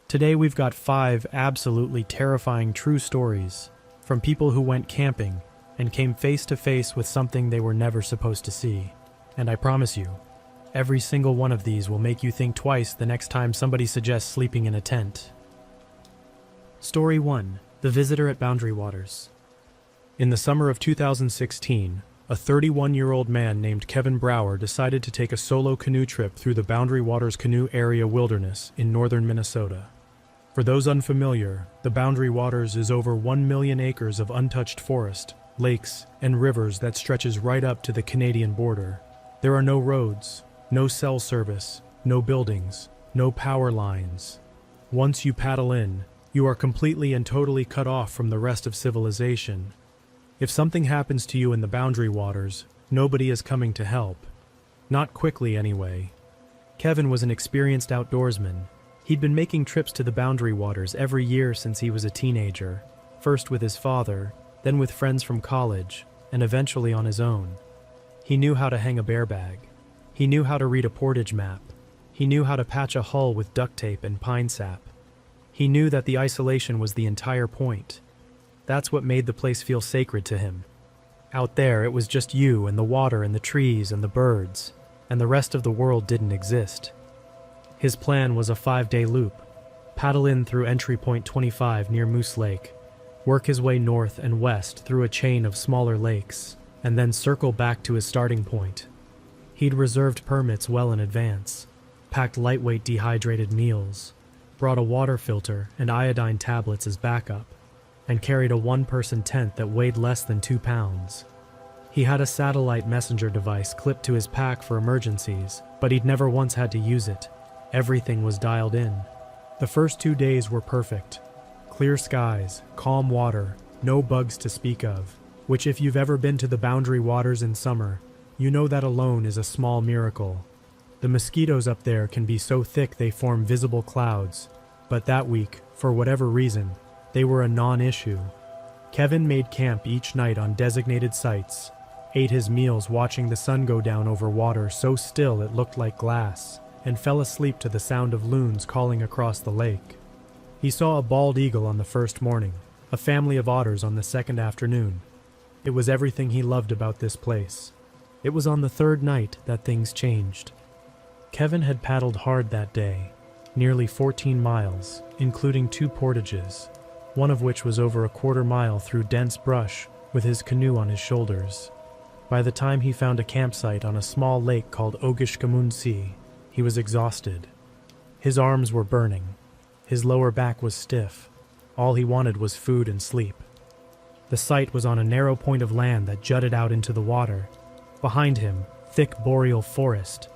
Today we've got 5 absolutely terrifying true stories from people who went camping and came face to face with something they were never supposed to see. And I promise you, every single one of these will make you think twice the next time somebody suggests sleeping in a tent. Story 1. The Visitor at Boundary Waters. In the summer of 2016, a 31-year-old man named Kevin Brower decided to take a solo canoe trip through the Boundary Waters Canoe Area Wilderness in northern Minnesota. For those unfamiliar, the Boundary Waters is over 1 million acres of untouched forest, lakes, and rivers that stretches right up to the Canadian border. There are no roads, no cell service, no buildings, no power lines. Once you paddle in, you are completely and totally cut off from the rest of civilization. If something happens to you in the Boundary Waters, nobody is coming to help. Not quickly, anyway. Kevin was an experienced outdoorsman. He'd been making trips to the Boundary Waters every year since he was a teenager, first with his father, then with friends from college, and eventually on his own. He knew how to hang a bear bag. He knew how to read a portage map. He knew how to patch a hull with duct tape and pine sap. He knew that the isolation was the entire point. That's what made the place feel sacred to him. Out there, it was just you and the water and the trees and the birds, and the rest of the world didn't exist. His plan was a 5-day loop. Paddle in through entry point 25 near Moose Lake, work his way north and west through a chain of smaller lakes, and then circle back to his starting point. He'd reserved permits well in advance, packed lightweight dehydrated meals, brought a water filter and iodine tablets as backup, and carried a one-person tent that weighed less than 2 pounds. He had a satellite messenger device clipped to his pack for emergencies, but he'd never once had to use it. Everything was dialed in. The first 2 days were perfect. Clear skies, calm water, no bugs to speak of, which if you've ever been to the Boundary Waters in summer, you know that alone is a small miracle. The mosquitoes up there can be so thick they form visible clouds, but that week, for whatever reason, they were a non-issue. Kevin made camp each night on designated sites, ate his meals watching the sun go down over water so still it looked like glass, and fell asleep to the sound of loons calling across the lake. He saw a bald eagle on the first morning, a family of otters on the second afternoon. It was everything he loved about this place. It was on the third night that things changed. Kevin had paddled hard that day, nearly 14 miles, including 2 portages, one of which was over a quarter mile through dense brush with his canoe on his shoulders. By the time he found a campsite on a small lake called Ogishkamunsi, he was exhausted. His arms were burning. His lower back was stiff. All he wanted was food and sleep. The site was on a narrow point of land that jutted out into the water. Behind him, thick boreal forest,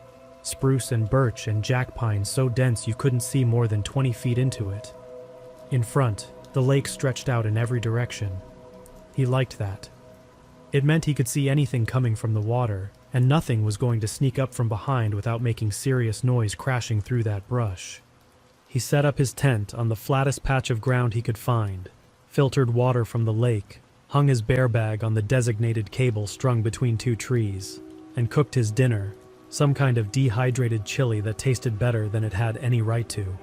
spruce and birch and jack pine so dense you couldn't see more than 20 feet into it. In front, the lake stretched out in every direction. He liked that. It meant he could see anything coming from the water, and nothing was going to sneak up from behind without making serious noise crashing through that brush. He set up his tent on the flattest patch of ground he could find, filtered water from the lake, hung his bear bag on the designated cable strung between 2 trees, and cooked his dinner, some kind of dehydrated chili that tasted better than it had any right to.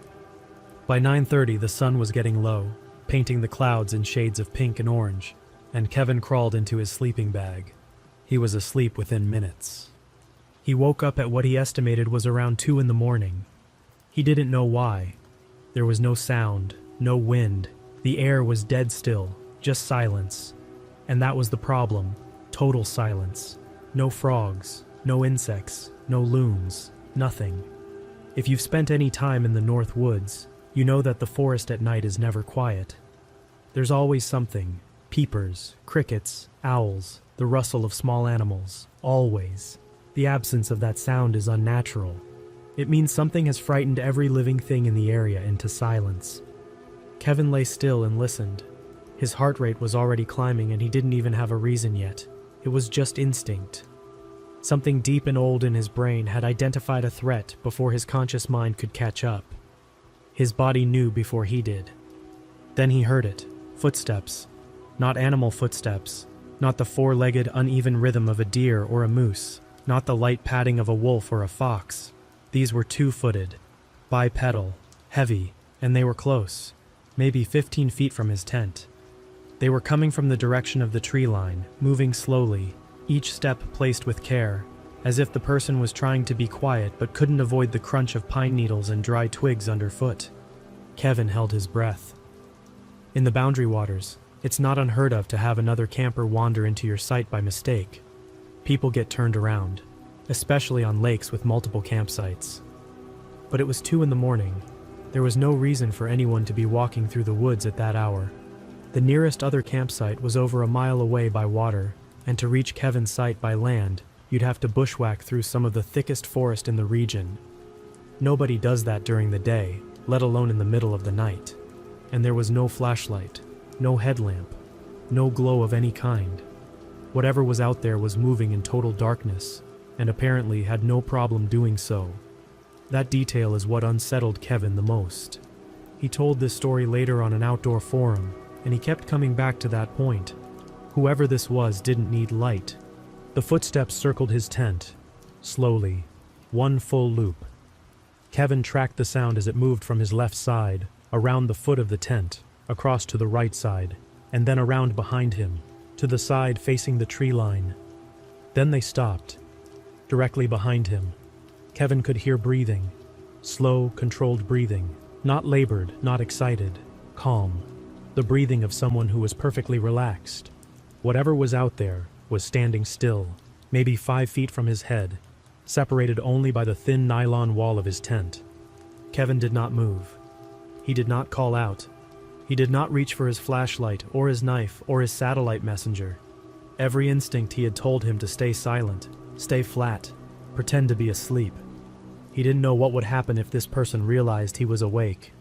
By 9:30 the sun was getting low, painting the clouds in shades of pink and orange, and Kevin crawled into his sleeping bag. He was asleep within minutes. He woke up at what he estimated was around 2 in the morning. He didn't know why. There was no sound, no wind. The air was dead still, just silence. And that was the problem, total silence. No frogs, no insects, no loons, nothing. If you've spent any time in the North Woods, you know that the forest at night is never quiet. There's always something, peepers, crickets, owls, the rustle of small animals, always. The absence of that sound is unnatural. It means something has frightened every living thing in the area into silence. Kevin lay still and listened. His heart rate was already climbing and he didn't even have a reason yet. It was just instinct. Something deep and old in his brain had identified a threat before his conscious mind could catch up. His body knew before he did. Then he heard it. Footsteps. Not animal footsteps. Not the 4-legged, uneven rhythm of a deer or a moose. Not the light padding of a wolf or a fox. These were 2-footed, bipedal, heavy, and they were close, maybe 15 feet from his tent. They were coming from the direction of the tree line, moving slowly, each step placed with care, as if the person was trying to be quiet but couldn't avoid the crunch of pine needles and dry twigs underfoot. Kevin held his breath. In the Boundary Waters, it's not unheard of to have another camper wander into your sight by mistake. People get turned around, especially on lakes with multiple campsites. But it was 2 a.m. There was no reason for anyone to be walking through the woods at that hour. The nearest other campsite was over a mile away by water, and to reach Kevin's site by land, you'd have to bushwhack through some of the thickest forest in the region. Nobody does that during the day, let alone in the middle of the night. And there was no flashlight, no headlamp, no glow of any kind. Whatever was out there was moving in total darkness, and apparently had no problem doing so. That detail is what unsettled Kevin the most. He told this story later on an outdoor forum, and he kept coming back to that point. Whoever this was didn't need light. The footsteps circled his tent, slowly, one full loop. Kevin tracked the sound as it moved from his left side, around the foot of the tent, across to the right side, and then around behind him, to the side facing the tree line. Then they stopped. Directly behind him, Kevin could hear breathing, slow, controlled breathing, not labored, not excited, calm, the breathing of someone who was perfectly relaxed. Whatever was out there was standing still, maybe 5 feet from his head, separated only by the thin nylon wall of his tent. Kevin did not move. He did not call out. He did not reach for his flashlight or his knife or his satellite messenger. Every instinct he had told him to stay silent, stay flat, pretend to be asleep. He didn't know what would happen if this person realized he was awake.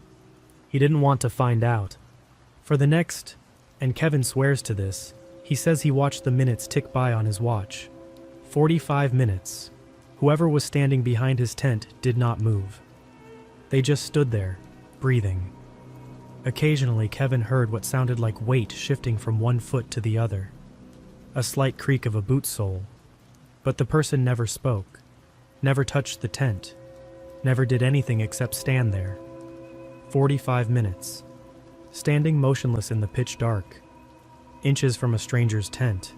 He didn't want to find out. For the next, and Kevin swears to this, he says he watched the minutes tick by on his watch. 45 minutes. Whoever was standing behind his tent did not move. They just stood there, breathing. Occasionally, Kevin heard what sounded like weight shifting from one foot to the other. A slight creak of a boot sole. But the person never spoke, never touched the tent, never did anything except stand there. 45 minutes. Standing motionless in the pitch dark, inches from a stranger's tent,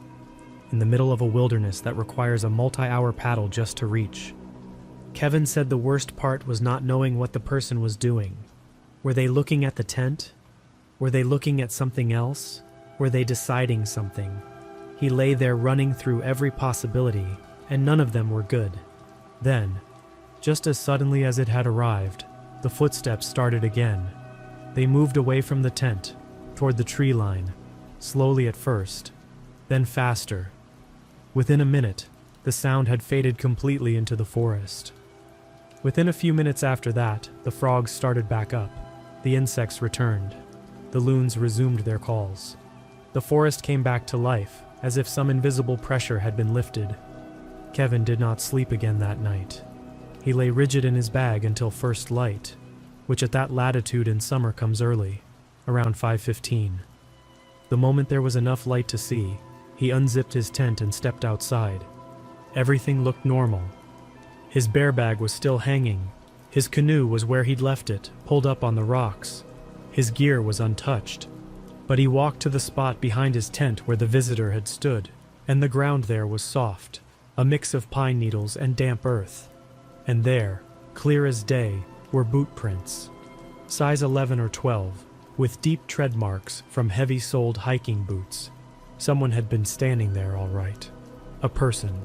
in the middle of a wilderness that requires a multi-hour paddle just to reach. Kevin said the worst part was not knowing what the person was doing. Were they looking at the tent? Were they looking at something else? Were they deciding something? He lay there running through every possibility, and none of them were good. Then, just as suddenly as it had arrived, the footsteps started again. They moved away from the tent, toward the tree line, slowly at first, then faster. Within a minute, the sound had faded completely into the forest. Within a few minutes after that, the frogs started back up. The insects returned. The loons resumed their calls. The forest came back to life, as if some invisible pressure had been lifted. Kevin did not sleep again that night. He lay rigid in his bag until first light, which at that latitude in summer comes early, around 5:15. The moment there was enough light to see, he unzipped his tent and stepped outside. Everything looked normal. His bear bag was still hanging. His canoe was where he'd left it, pulled up on the rocks. His gear was untouched. But he walked to the spot behind his tent where the visitor had stood, and the ground there was soft, a mix of pine needles and damp earth. And there, clear as day, were boot prints, size 11 or 12, with deep tread marks from heavy-soled hiking boots. Someone had been standing there, all right. A person.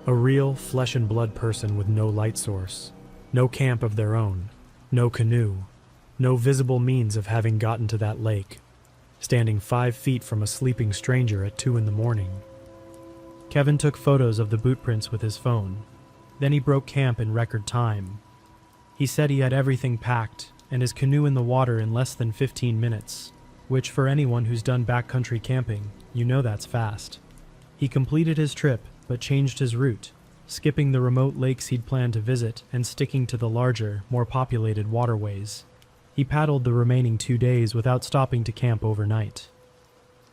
A real flesh-and-blood person with no light source, no camp of their own, no canoe, no visible means of having gotten to that lake, standing 5 feet from a sleeping stranger at 2 a.m. Kevin took photos of the boot prints with his phone. Then he broke camp in record time. He said he had everything packed and his canoe in the water in less than 15 minutes, which for anyone who's done backcountry camping, you know that's fast. He completed his trip, but changed his route, skipping the remote lakes he'd planned to visit and sticking to the larger, more populated waterways. He paddled the remaining 2 days without stopping to camp overnight.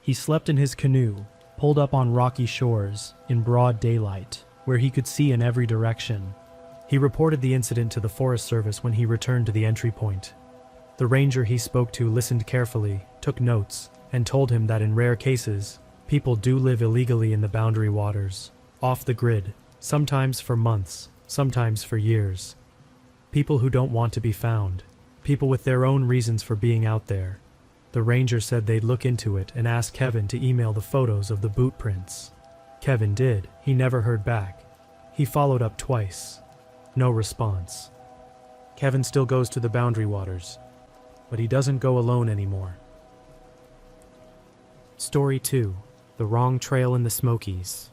He slept in his canoe, pulled up on rocky shores, in broad daylight, where he could see in every direction. He reported the incident to the Forest Service when he returned to the entry point. The ranger he spoke to listened carefully, took notes, and told him that in rare cases, people do live illegally in the boundary waters, off the grid, sometimes for months, sometimes for years. People who don't want to be found, people with their own reasons for being out there. The ranger said they'd look into it and ask Kevin to email the photos of the boot prints. Kevin did. He never heard back. He followed up twice. No response. Kevin still goes to the boundary waters, but he doesn't go alone anymore. Story 2. The Wrong Trail in the Smokies.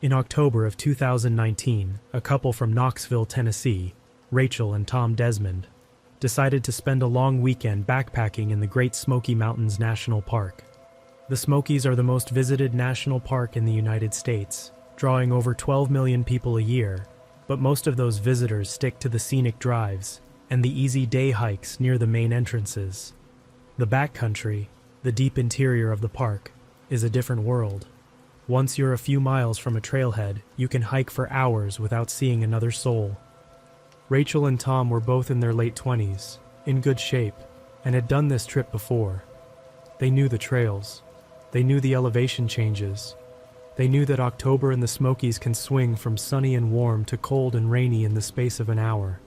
In October of 2019, a couple from Knoxville, Tennessee, Rachel and Tom Desmond, decided to spend a long weekend backpacking in the Great Smoky Mountains National Park. The Smokies are the most visited national park in the United States, drawing over 12 million people a year, but most of those visitors stick to the scenic drives and the easy day hikes near the main entrances. The backcountry, the deep interior of the park, is a different world. Once you're a few miles from a trailhead, you can hike for hours without seeing another soul. Rachel and Tom were both in their late 20s, in good shape, and had done this trip before. They knew the trails. They knew the elevation changes. They knew that October in the Smokies can swing from sunny and warm to cold and rainy in the space of an hour.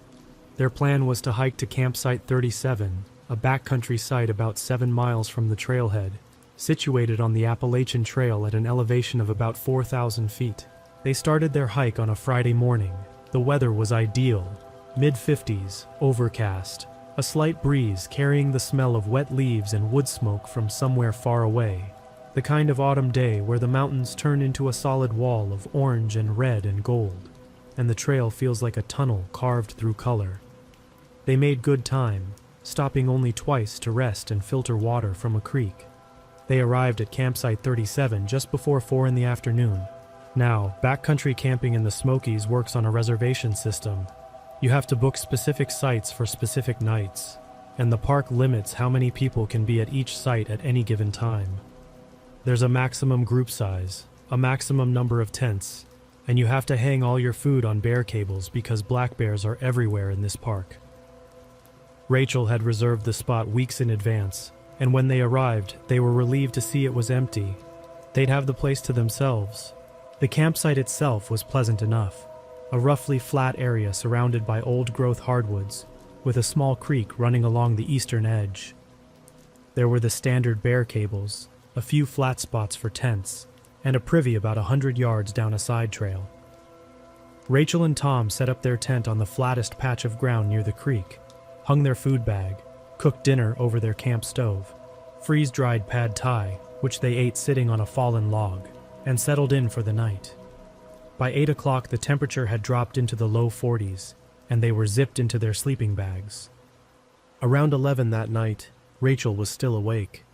Their plan was to hike to Campsite 37, a backcountry site about 7 miles from the trailhead, situated on the Appalachian Trail at an elevation of about 4,000 feet. They started their hike on a Friday morning. The weather was ideal. Mid-50s, overcast, a slight breeze carrying the smell of wet leaves and wood smoke from somewhere far away. The kind of autumn day where the mountains turn into a solid wall of orange and red and gold, and the trail feels like a tunnel carved through color. They made good time, stopping only twice to rest and filter water from a creek. They arrived at Campsite 37 just before 4 in the afternoon. Now, backcountry camping in the Smokies works on a reservation system. You have to book specific sites for specific nights, and the park limits how many people can be at each site at any given time. There's a maximum group size, a maximum number of tents, and you have to hang all your food on bear cables because black bears are everywhere in this park. Rachel had reserved the spot weeks in advance, and when they arrived, they were relieved to see it was empty. They'd have the place to themselves. The campsite itself was pleasant enough, a roughly flat area surrounded by old-growth hardwoods, with a small creek running along the eastern edge. There were the standard bear cables, a few flat spots for tents, and a privy about 100 yards down a side trail. Rachel and Tom set up their tent on the flattest patch of ground near the creek, hung their food bag, cooked dinner over their camp stove, freeze-dried pad thai, which they ate sitting on a fallen log, and settled in for the night. By 8 o'clock, the temperature had dropped into the low 40s, and they were zipped into their sleeping bags. Around 11 that night, Rachel was still awake.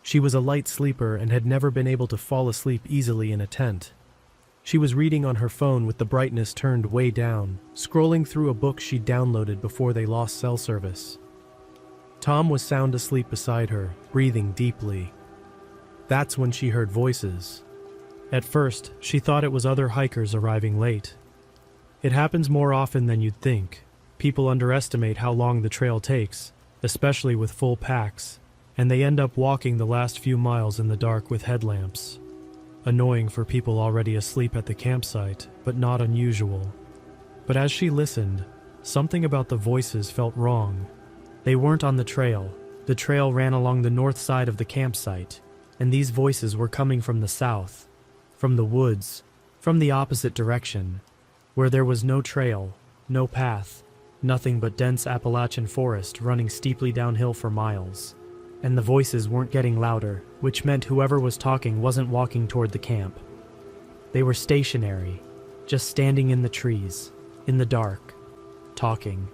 She was a light sleeper and had never been able to fall asleep easily in a tent. She was reading on her phone with the brightness turned way down, scrolling through a book she'd downloaded before they lost cell service. Tom was sound asleep beside her, breathing deeply. That's when she heard voices. At first, she thought it was other hikers arriving late. It happens more often than you'd think. People underestimate how long the trail takes, especially with full packs, and they end up walking the last few miles in the dark with headlamps. Annoying for people already asleep at the campsite, but not unusual. But as she listened, something about the voices felt wrong. They weren't on the trail. The trail ran along the north side of the campsite, and these voices were coming from the south. From the woods, from the opposite direction, where there was no trail, no path, nothing but dense Appalachian forest running steeply downhill for miles. And the voices weren't getting louder, which meant whoever was talking wasn't walking toward the camp. They were stationary, just standing in the trees, in the dark, talking.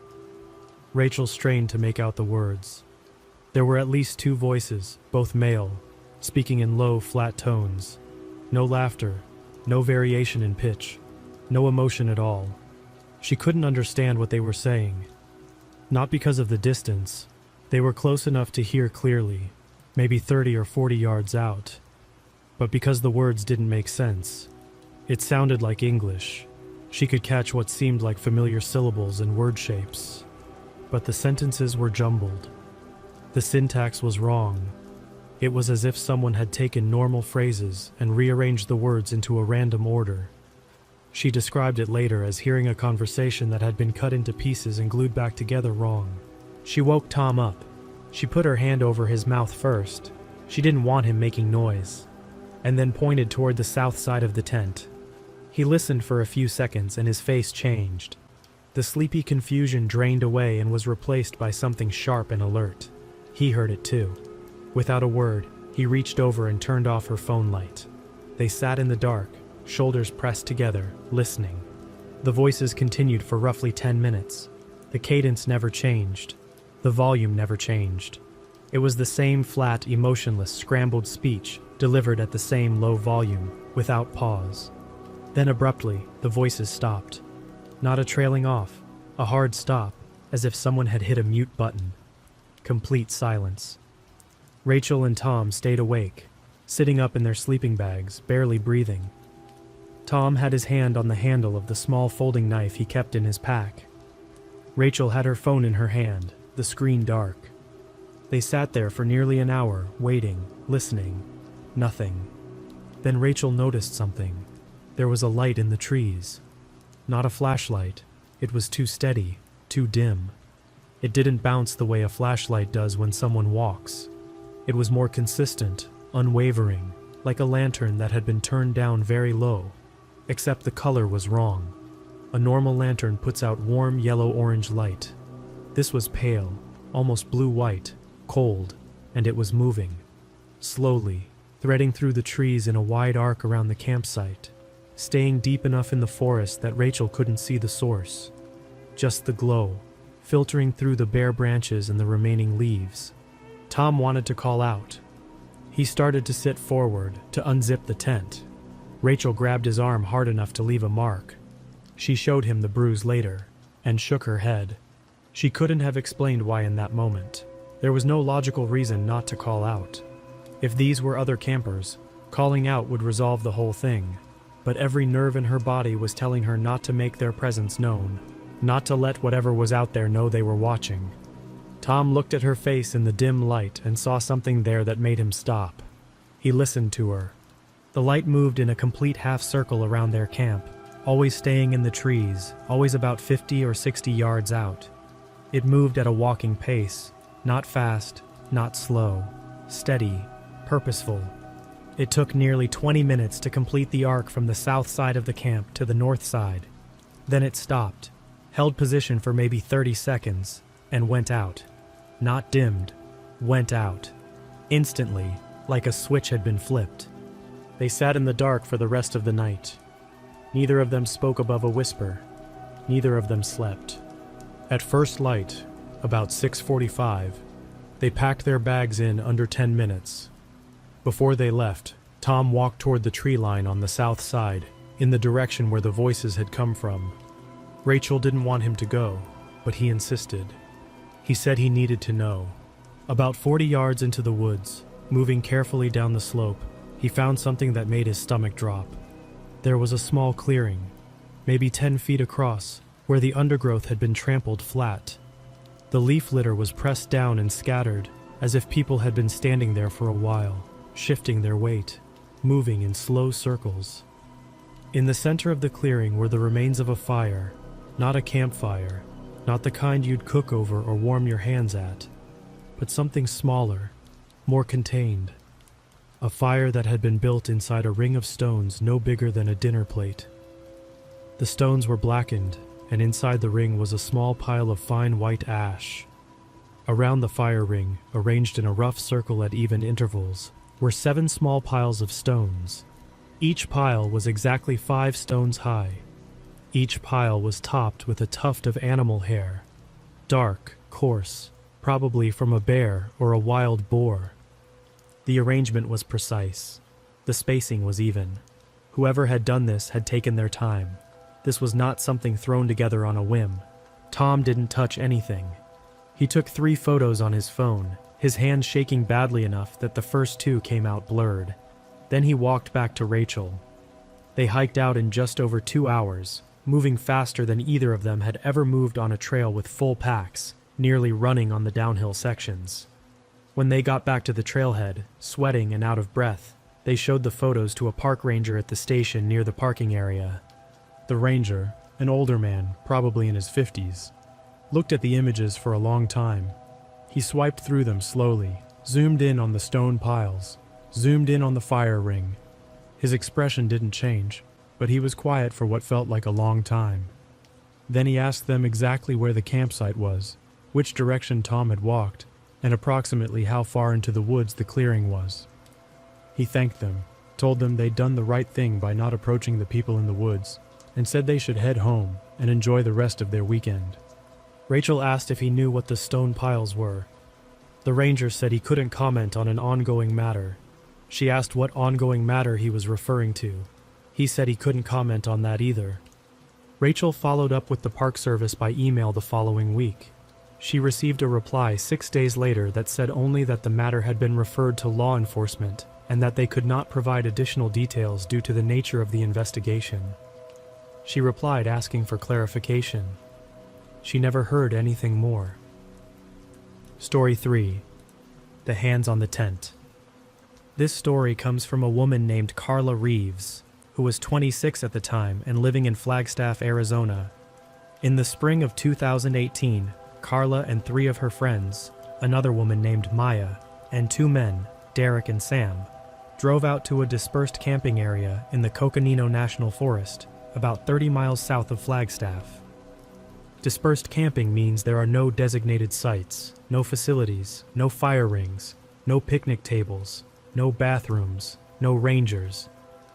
Rachel strained to make out the words. There were at least 2 voices, both male, speaking in low, flat tones. No laughter, no variation in pitch, no emotion at all. She couldn't understand what they were saying. Not because of the distance. They were close enough to hear clearly, maybe 30 or 40 yards out. But because the words didn't make sense. It sounded like English. She could catch what seemed like familiar syllables and word shapes. but the sentences were jumbled. The syntax was wrong. It was as if someone had taken normal phrases and rearranged the words into a random order. She described it later as hearing a conversation that had been cut into pieces and glued back together wrong. She woke Tom up. She put her hand over his mouth first. She didn't want him making noise, and then pointed toward the south side of the tent. He listened for a few seconds and his face changed. The sleepy confusion drained away and was replaced by something sharp and alert. He heard it too. Without a word, he reached over and turned off her phone light. They sat in the dark, shoulders pressed together, listening. The voices continued for roughly 10 minutes. The cadence never changed. The volume never changed. It was the same flat, emotionless, scrambled speech, delivered at the same low volume, without pause. Then abruptly, the voices stopped. Not a trailing off, a hard stop, as if someone had hit a mute button. Complete silence. Rachel and Tom stayed awake, sitting up in their sleeping bags, barely breathing. Tom had his hand on the handle of the small folding knife he kept in his pack. Rachel had her phone in her hand, the screen dark. They sat there for nearly an hour, waiting, listening. Nothing. Then Rachel noticed something. There was a light in the trees. Not a flashlight. It was too steady, too dim. It didn't bounce the way a flashlight does when someone walks. It was more consistent, unwavering, like a lantern that had been turned down very low, except the color was wrong. A normal lantern puts out warm yellow-orange light. This was pale, almost blue-white, cold, and it was moving. Slowly, threading through the trees in a wide arc around the campsite, staying deep enough in the forest that Rachel couldn't see the source. Just the glow, filtering through the bare branches and the remaining leaves. Tom wanted to call out. He started to sit forward, to unzip the tent. Rachel grabbed his arm hard enough to leave a mark. She showed him the bruise later, and shook her head. She couldn't have explained why in that moment. There was no logical reason not to call out. If these were other campers, calling out would resolve the whole thing. But every nerve in her body was telling her not to make their presence known, not to let whatever was out there know they were watching. Tom looked at her face in the dim light and saw something there that made him stop. He listened to her. The light moved in a complete half circle around their camp, always staying in the trees, always about 50 or 60 yards out. It moved at a walking pace, not fast, not slow, steady, purposeful. It took nearly 20 minutes to complete the arc from the south side of the camp to the north side. Then it stopped, held position for maybe 30 seconds, and went out. Not dimmed, went out. Instantly, like a switch had been flipped. They sat in the dark for the rest of the night. Neither of them spoke above a whisper. Neither of them slept. At first light, about 6:45, they packed their bags in under 10 minutes. Before they left, Tom walked toward the tree line on the south side, in the direction where the voices had come from. Rachel didn't want him to go, but he insisted. He said he needed to know. About 40 yards into the woods, moving carefully down the slope, he found something that made his stomach drop. There was a small clearing, maybe 10 feet across, where the undergrowth had been trampled flat. The leaf litter was pressed down and scattered, as if people had been standing there for a while, shifting their weight, moving in slow circles. In the center of the clearing were the remains of a fire, not a campfire, not the kind you'd cook over or warm your hands at, but something smaller, more contained. A fire that had been built inside a ring of stones no bigger than a dinner plate. The stones were blackened, and inside the ring was a small pile of fine white ash. Around the fire ring, arranged in a rough circle at even intervals, were 7 small piles of stones. Each pile was exactly 5 stones high. Each pile was topped with a tuft of animal hair, dark, coarse, probably from a bear or a wild boar. The arrangement was precise. The spacing was even. Whoever had done this had taken their time. This was not something thrown together on a whim. Tom didn't touch anything. He took 3 photos on his phone, his hand shaking badly enough that the first 2 came out blurred. Then he walked back to Rachel. They hiked out in just over 2 hours, moving faster than either of them had ever moved on a trail with full packs, nearly running on the downhill sections. When they got back to the trailhead, sweating and out of breath, they showed the photos to a park ranger at the station near the parking area. The ranger, an older man, probably in his 50s, looked at the images for a long time. He swiped through them slowly, zoomed in on the stone piles, zoomed in on the fire ring. His expression didn't change, but he was quiet for what felt like a long time. Then he asked them exactly where the campsite was, which direction Tom had walked, and approximately how far into the woods the clearing was. He thanked them, told them they'd done the right thing by not approaching the people in the woods, and said they should head home and enjoy the rest of their weekend. Rachel asked if he knew what the stone piles were. The ranger said he couldn't comment on an ongoing matter. She asked what ongoing matter he was referring to. He said he couldn't comment on that either. Rachel followed up with the Park Service by email the following week. She received a reply 6 days later that said only that the matter had been referred to law enforcement and that they could not provide additional details due to the nature of the investigation. She replied asking for clarification. She never heard anything more. Story 3. The Hands on the Tent. This story comes from a woman named Carla Reeves, who was 26 at the time and living in Flagstaff, Arizona. In the spring of 2018, Carla and 3 of her friends, another woman named Maya, and 2 men, Derek and Sam, drove out to a dispersed camping area in the Coconino National Forest, about 30 miles south of Flagstaff. Dispersed camping means there are no designated sites, no facilities, no fire rings, no picnic tables, no bathrooms, no rangers.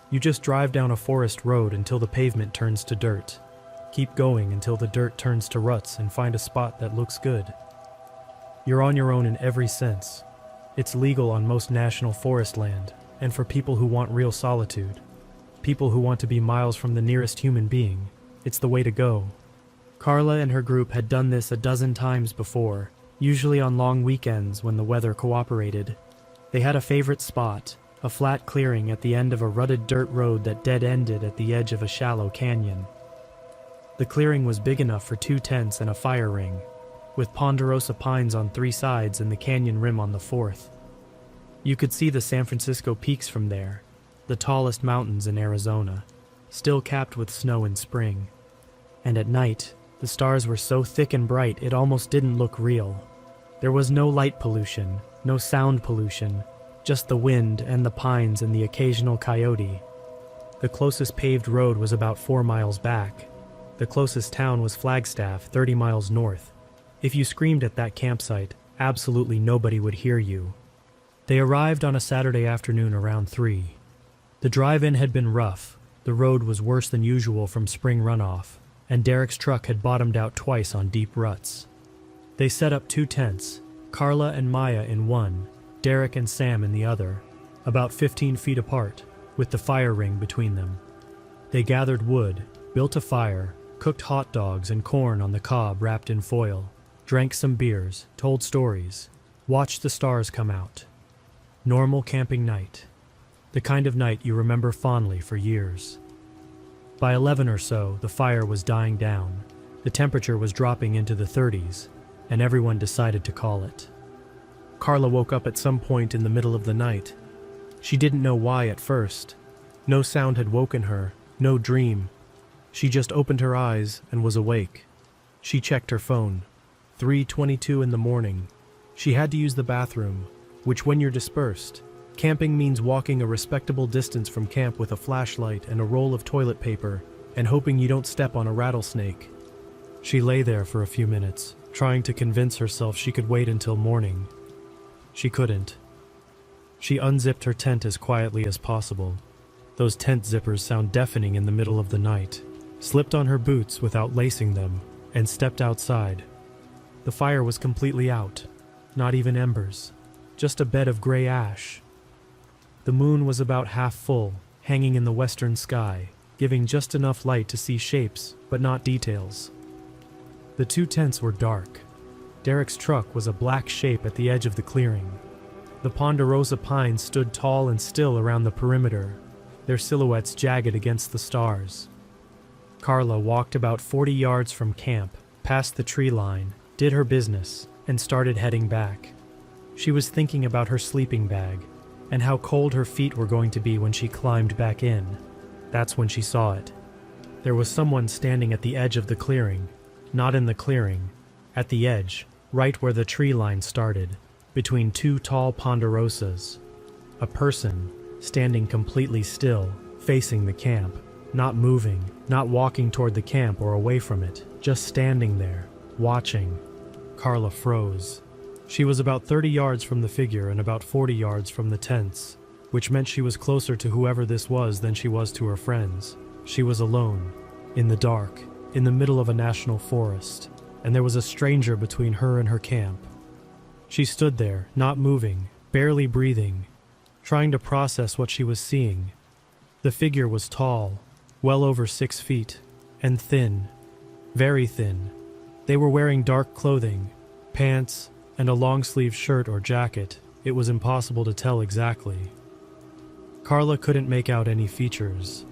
You just drive down a forest road until the pavement turns to dirt. Keep going until the dirt turns to ruts and find a spot that looks good. You're on your own in every sense. It's legal on most national forest land, and for people who want real solitude. People who want to be miles from the nearest human being. It's the way to go. Carla and her group had done this a dozen times before, usually on long weekends when the weather cooperated. They had a favorite spot, a flat clearing at the end of a rutted dirt road that dead-ended at the edge of a shallow canyon. The clearing was big enough for 2 tents and a fire ring, with ponderosa pines on 3 sides and the canyon rim on the 4th. You could see the San Francisco peaks from there, the tallest mountains in Arizona, still capped with snow in spring. And at night, the stars were so thick and bright it almost didn't look real. There was no light pollution, no sound pollution, just the wind and the pines and the occasional coyote. The closest paved road was about 4 miles back. The closest town was Flagstaff, 30 miles north. If you screamed at that campsite, absolutely nobody would hear you. They arrived on a Saturday afternoon around 3. The drive-in had been rough. The road was worse than usual from spring runoff, and Derek's truck had bottomed out twice on deep ruts. They set up 2 tents, Carla and Maya in one, Derek and Sam in the other, about 15 feet apart, with the fire ring between them. They gathered wood, built a fire, cooked hot dogs and corn on the cob wrapped in foil, drank some beers, told stories, watched the stars come out. Normal camping night. The kind of night you remember fondly for years. By 11 or so, the fire was dying down. The temperature was dropping into the 30s, and everyone decided to call it. Carla woke up at some point in the middle of the night. She didn't know why at first. No sound had woken her, no dream. She just opened her eyes and was awake. She checked her phone. 3:22 in the morning. She had to use the bathroom, which when you're dispersed, camping means walking a respectable distance from camp with a flashlight and a roll of toilet paper and hoping you don't step on a rattlesnake. She lay there for a few minutes, trying to convince herself she could wait until morning. She couldn't. She unzipped her tent as quietly as possible. Those tent zippers sound deafening in the middle of the night. Slipped on her boots without lacing them, and stepped outside. The fire was completely out. Not even embers. Just a bed of gray ash. The moon was about half full, hanging in the western sky, giving just enough light to see shapes, but not details. The 2 tents were dark. Derek's truck was a black shape at the edge of the clearing. The ponderosa pines stood tall and still around the perimeter, their silhouettes jagged against the stars. Carla walked about 40 yards from camp, past the tree line, did her business, and started heading back. She was thinking about her sleeping bag and how cold her feet were going to be when she climbed back in. That's when she saw it. There was someone standing at the edge of the clearing, not in the clearing, at the edge, right where the tree line started, between two tall ponderosas. A person, standing completely still, facing the camp, not moving, not walking toward the camp or away from it, just standing there, watching. Carla froze. She was about 30 yards from the figure and about 40 yards from the tents, which meant she was closer to whoever this was than she was to her friends. She was alone, in the dark, in the middle of a national forest, and there was a stranger between her and her camp. She stood there, not moving, barely breathing, trying to process what she was seeing. The figure was tall, well over 6 feet, and thin, very thin. They were wearing dark clothing, pants, and a long-sleeved shirt or jacket. It was impossible to tell exactly. Carla couldn't make out any features.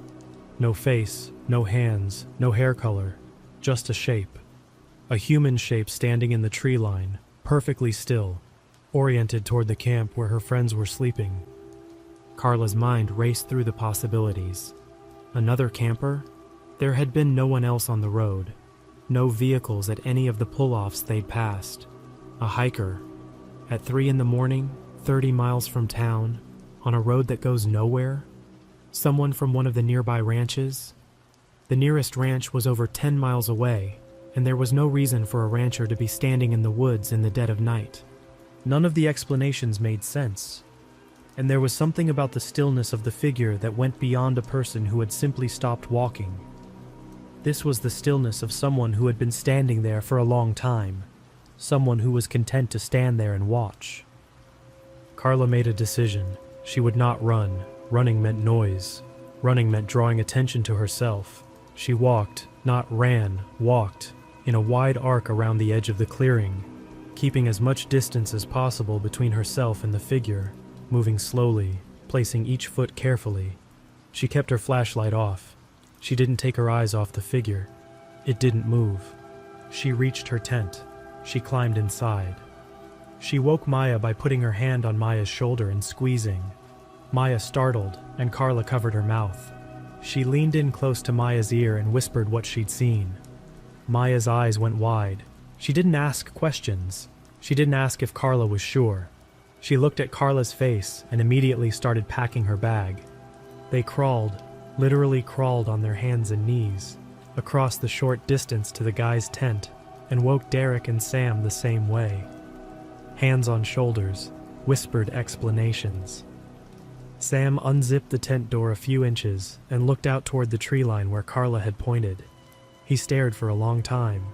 No face, no hands, no hair color, just a shape. A human shape standing in the tree line, perfectly still, oriented toward the camp where her friends were sleeping. Carla's mind raced through the possibilities. Another camper? There had been no one else on the road. No vehicles at any of the pull-offs they'd passed. A hiker. At 3 in the morning, 30 miles from town, on a road that goes nowhere? Someone from one of the nearby ranches? The nearest ranch was over 10 miles away, and there was no reason for a rancher to be standing in the woods in the dead of night. None of the explanations made sense, and there was something about the stillness of the figure that went beyond a person who had simply stopped walking. This was the stillness of someone who had been standing there for a long time, someone who was content to stand there and watch. Carla made a decision. She would not run. Running meant noise. Running meant drawing attention to herself. She walked, not ran, walked, in a wide arc around the edge of the clearing, keeping as much distance as possible between herself and the figure, moving slowly, placing each foot carefully. She kept her flashlight off. She didn't take her eyes off the figure. It didn't move. She reached her tent. She climbed inside. She woke Maya by putting her hand on Maya's shoulder and squeezing. Maya startled, and Carla covered her mouth. She leaned in close to Maya's ear and whispered what she'd seen. Maya's eyes went wide. She didn't ask questions. She didn't ask if Carla was sure. She looked at Carla's face and immediately started packing her bag. They crawled, literally crawled on their hands and knees, across the short distance to the guy's tent, and woke Derek and Sam the same way. Hands on shoulders, whispered explanations. Sam unzipped the tent door a few inches and looked out toward the tree line where Carla had pointed. He stared for a long time.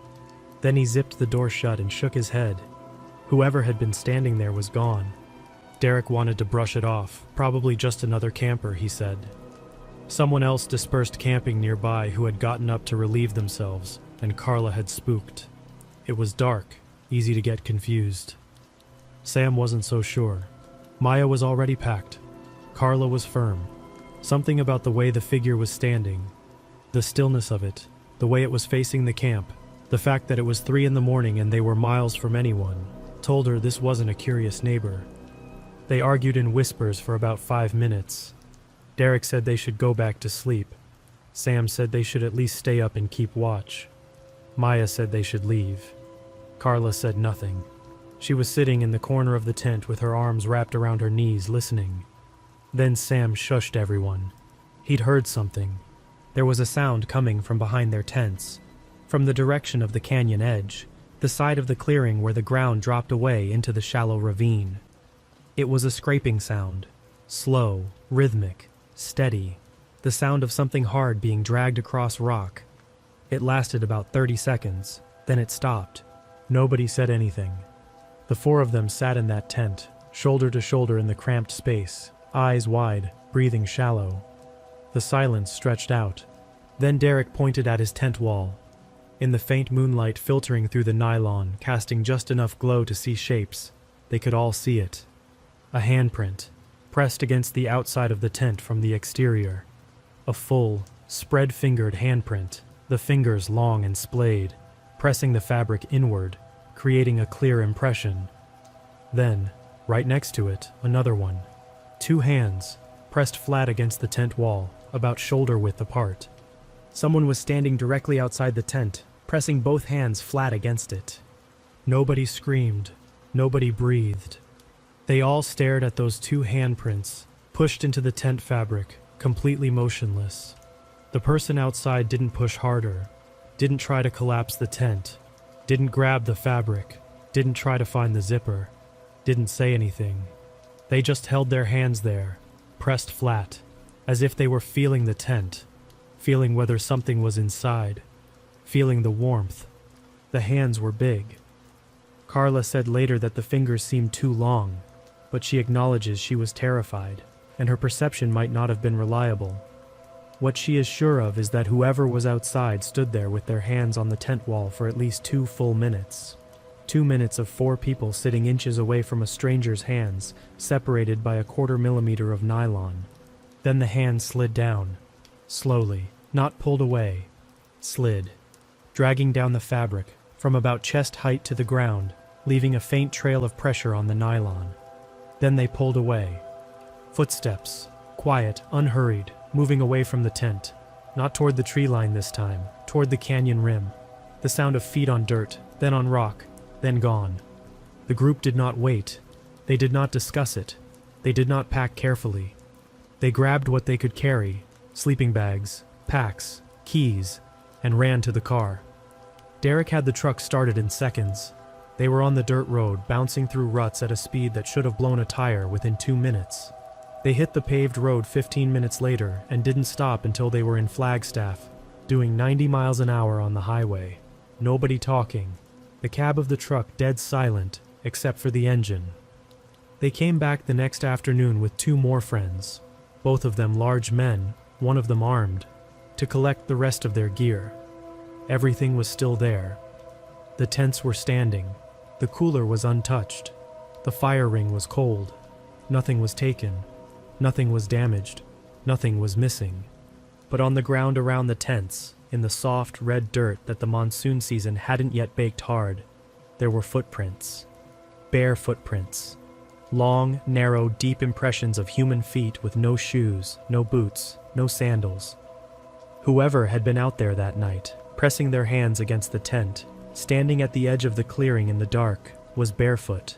Then he zipped the door shut and shook his head. Whoever had been standing there was gone. Derek wanted to brush it off, probably just another camper, he said. Someone else dispersed camping nearby who had gotten up to relieve themselves, and Carla had spooked. It was dark, easy to get confused. Sam wasn't so sure. Maya was already packed. Carla was firm. Something about the way the figure was standing, the stillness of it, the way it was facing the camp, the fact that it was 3 in the morning and they were miles from anyone, told her this wasn't a curious neighbor. They argued in whispers for about 5 minutes. Derek said they should go back to sleep. Sam said they should at least stay up and keep watch. Maya said they should leave. Carla said nothing. She was sitting in the corner of the tent with her arms wrapped around her knees, listening. Then Sam shushed everyone. He'd heard something. There was a sound coming from behind their tents, from the direction of the canyon edge, the side of the clearing where the ground dropped away into the shallow ravine. It was a scraping sound, slow, rhythmic, steady, the sound of something hard being dragged across rock. It lasted about 30 seconds, then it stopped. Nobody said anything. The 4 of them sat in that tent, shoulder to shoulder in the cramped space, eyes wide, breathing shallow. The silence stretched out. Then Derek pointed at his tent wall. In the faint moonlight filtering through the nylon, casting just enough glow to see shapes, they could all see it. A handprint, pressed against the outside of the tent from the exterior. A full, spread-fingered handprint, the fingers long and splayed, pressing the fabric inward, creating a clear impression. Then, right next to it, another one. 2 hands, pressed flat against the tent wall, about shoulder width apart. Someone was standing directly outside the tent, pressing both hands flat against it. Nobody screamed. Nobody breathed. They all stared at those 2 handprints, pushed into the tent fabric, completely motionless. The person outside didn't push harder, didn't try to collapse the tent, didn't grab the fabric, didn't try to find the zipper, didn't say anything. They just held their hands there, pressed flat, as if they were feeling the tent, feeling whether something was inside, feeling the warmth. The hands were big. Carla said later that the fingers seemed too long, but she acknowledges she was terrified, and her perception might not have been reliable. What she is sure of is that whoever was outside stood there with their hands on the tent wall for at least 2 full minutes. 2 minutes of 4 people sitting inches away from a stranger's hands, separated by a 1/4 millimeter of nylon. Then the hands slid down, slowly, not pulled away, slid, dragging down the fabric from about chest height to the ground, leaving a faint trail of pressure on the nylon. Then they pulled away. Footsteps, quiet, unhurried, moving away from the tent, not toward the tree line this time, toward the canyon rim. The sound of feet on dirt, then on rock, then gone. The group did not wait. They did not discuss it. They did not pack carefully. They grabbed what they could carry, sleeping bags, packs, keys, and ran to the car. Derek had the truck started in seconds. They were on the dirt road, bouncing through ruts at a speed that should have blown a tire within 2 minutes. They hit the paved road 15 minutes later and didn't stop until they were in Flagstaff, doing 90 miles an hour on the highway. Nobody talking. The cab of the truck dead silent, except for the engine. They came back the next afternoon with 2 more friends, both of them large men, one of them armed, to collect the rest of their gear. Everything was still there. The tents were standing. The cooler was untouched. The fire ring was cold. Nothing was taken. Nothing was damaged. Nothing was missing. But on the ground around the tents, in the soft red dirt that the monsoon season hadn't yet baked hard, there were footprints. Bare footprints. Long, narrow, deep impressions of human feet with no shoes, no boots, no sandals. Whoever had been out there that night, pressing their hands against the tent, standing at the edge of the clearing in the dark, was barefoot.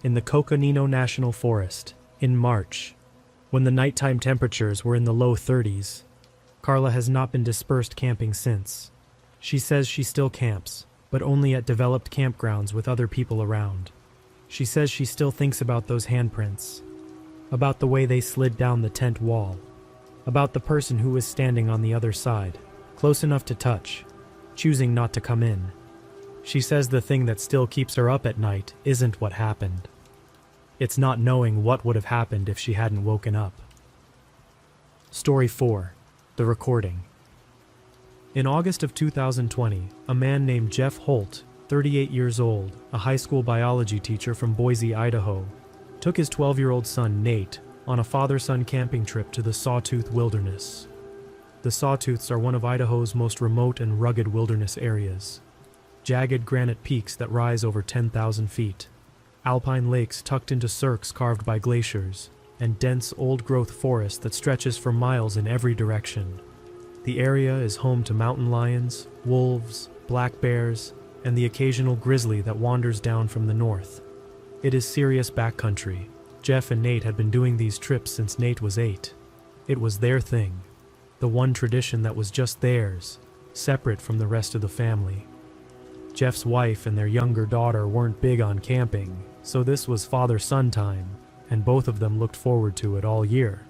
In the Coconino National Forest, in March, when the nighttime temperatures were in the low 30s. Carla has not been dispersed camping since. She says she still camps, but only at developed campgrounds with other people around. She says she still thinks about those handprints, about the way they slid down the tent wall, about the person who was standing on the other side, close enough to touch, choosing not to come in. She says the thing that still keeps her up at night isn't what happened. It's not knowing what would have happened if she hadn't woken up. Story 4. The Recording. In August of 2020, a man named Jeff Holt, 38 years old, a high school biology teacher from Boise, Idaho, took his 12-year-old son, Nate, on a father-son camping trip to the Sawtooth Wilderness. The Sawtooths are one of Idaho's most remote and rugged wilderness areas. Jagged granite peaks that rise over 10,000 feet, alpine lakes tucked into cirques carved by glaciers, and dense old-growth forest that stretches for miles in every direction. The area is home to mountain lions, wolves, black bears, and the occasional grizzly that wanders down from the north. It is serious backcountry. Jeff and Nate had been doing these trips since Nate was 8. It was their thing, the one tradition that was just theirs, separate from the rest of the family. Jeff's wife and their younger daughter weren't big on camping, so this was father-son time, and both of them looked forward to it all year.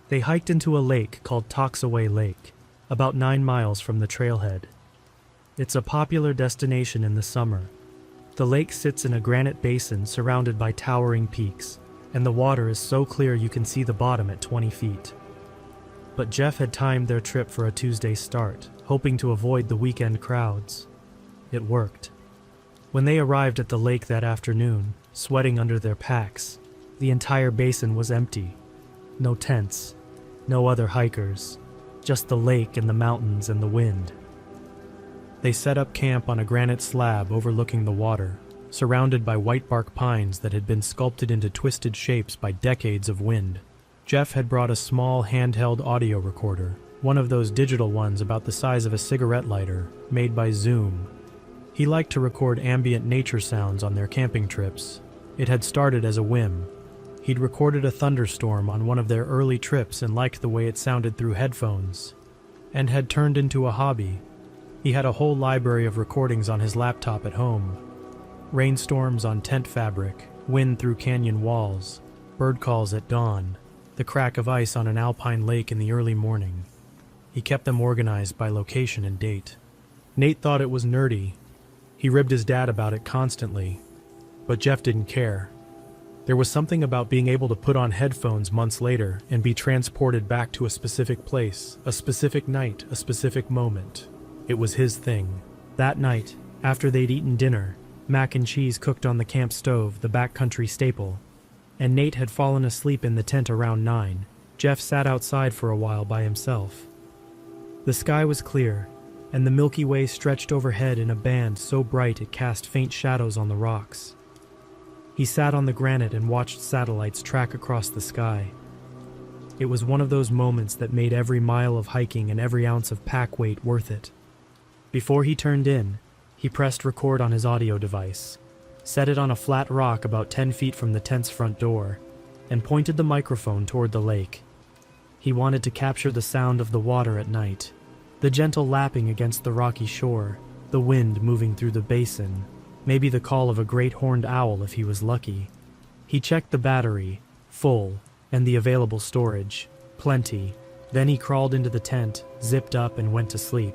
They hiked into a lake called Toxaway Lake, about 9 miles from the trailhead. It's a popular destination in the summer. The lake sits in a granite basin surrounded by towering peaks, and the water is so clear you can see the bottom at 20 feet. But Jeff had timed their trip for a Tuesday start, hoping to avoid the weekend crowds. It worked. When they arrived at the lake that afternoon, sweating under their packs, the entire basin was empty. No tents, no other hikers, just the lake and the mountains and the wind. They set up camp on a granite slab overlooking the water, surrounded by white bark pines that had been sculpted into twisted shapes by decades of wind. Jeff had brought a small handheld audio recorder, one of those digital ones about the size of a cigarette lighter, made by Zoom. He liked to record ambient nature sounds on their camping trips. It had started as a whim. He'd recorded a thunderstorm on one of their early trips and liked the way it sounded through headphones, and had turned into a hobby. He had a whole library of recordings on his laptop at home. Rainstorms on tent fabric, wind through canyon walls, bird calls at dawn, the crack of ice on an alpine lake in the early morning. He kept them organized by location and date. Nate thought it was nerdy. He ribbed his dad about it constantly, but Jeff didn't care. There was something about being able to put on headphones months later and be transported back to a specific place, a specific night, a specific moment. It was his thing. That night, after they'd eaten dinner, mac and cheese cooked on the camp stove, the backcountry staple, and Nate had fallen asleep in the tent around 9, Jeff sat outside for a while by himself. The sky was clear, and the Milky Way stretched overhead in a band so bright it cast faint shadows on the rocks. He sat on the granite and watched satellites track across the sky. It was one of those moments that made every mile of hiking and every ounce of pack weight worth it. Before he turned in, he pressed record on his audio device, set it on a flat rock about 10 feet from the tent's front door, and pointed the microphone toward the lake. He wanted to capture the sound of the water at night, the gentle lapping against the rocky shore, the wind moving through the basin, maybe the call of a great horned owl if he was lucky. He checked the battery, full, and the available storage, plenty. Then he crawled into the tent, zipped up, and went to sleep.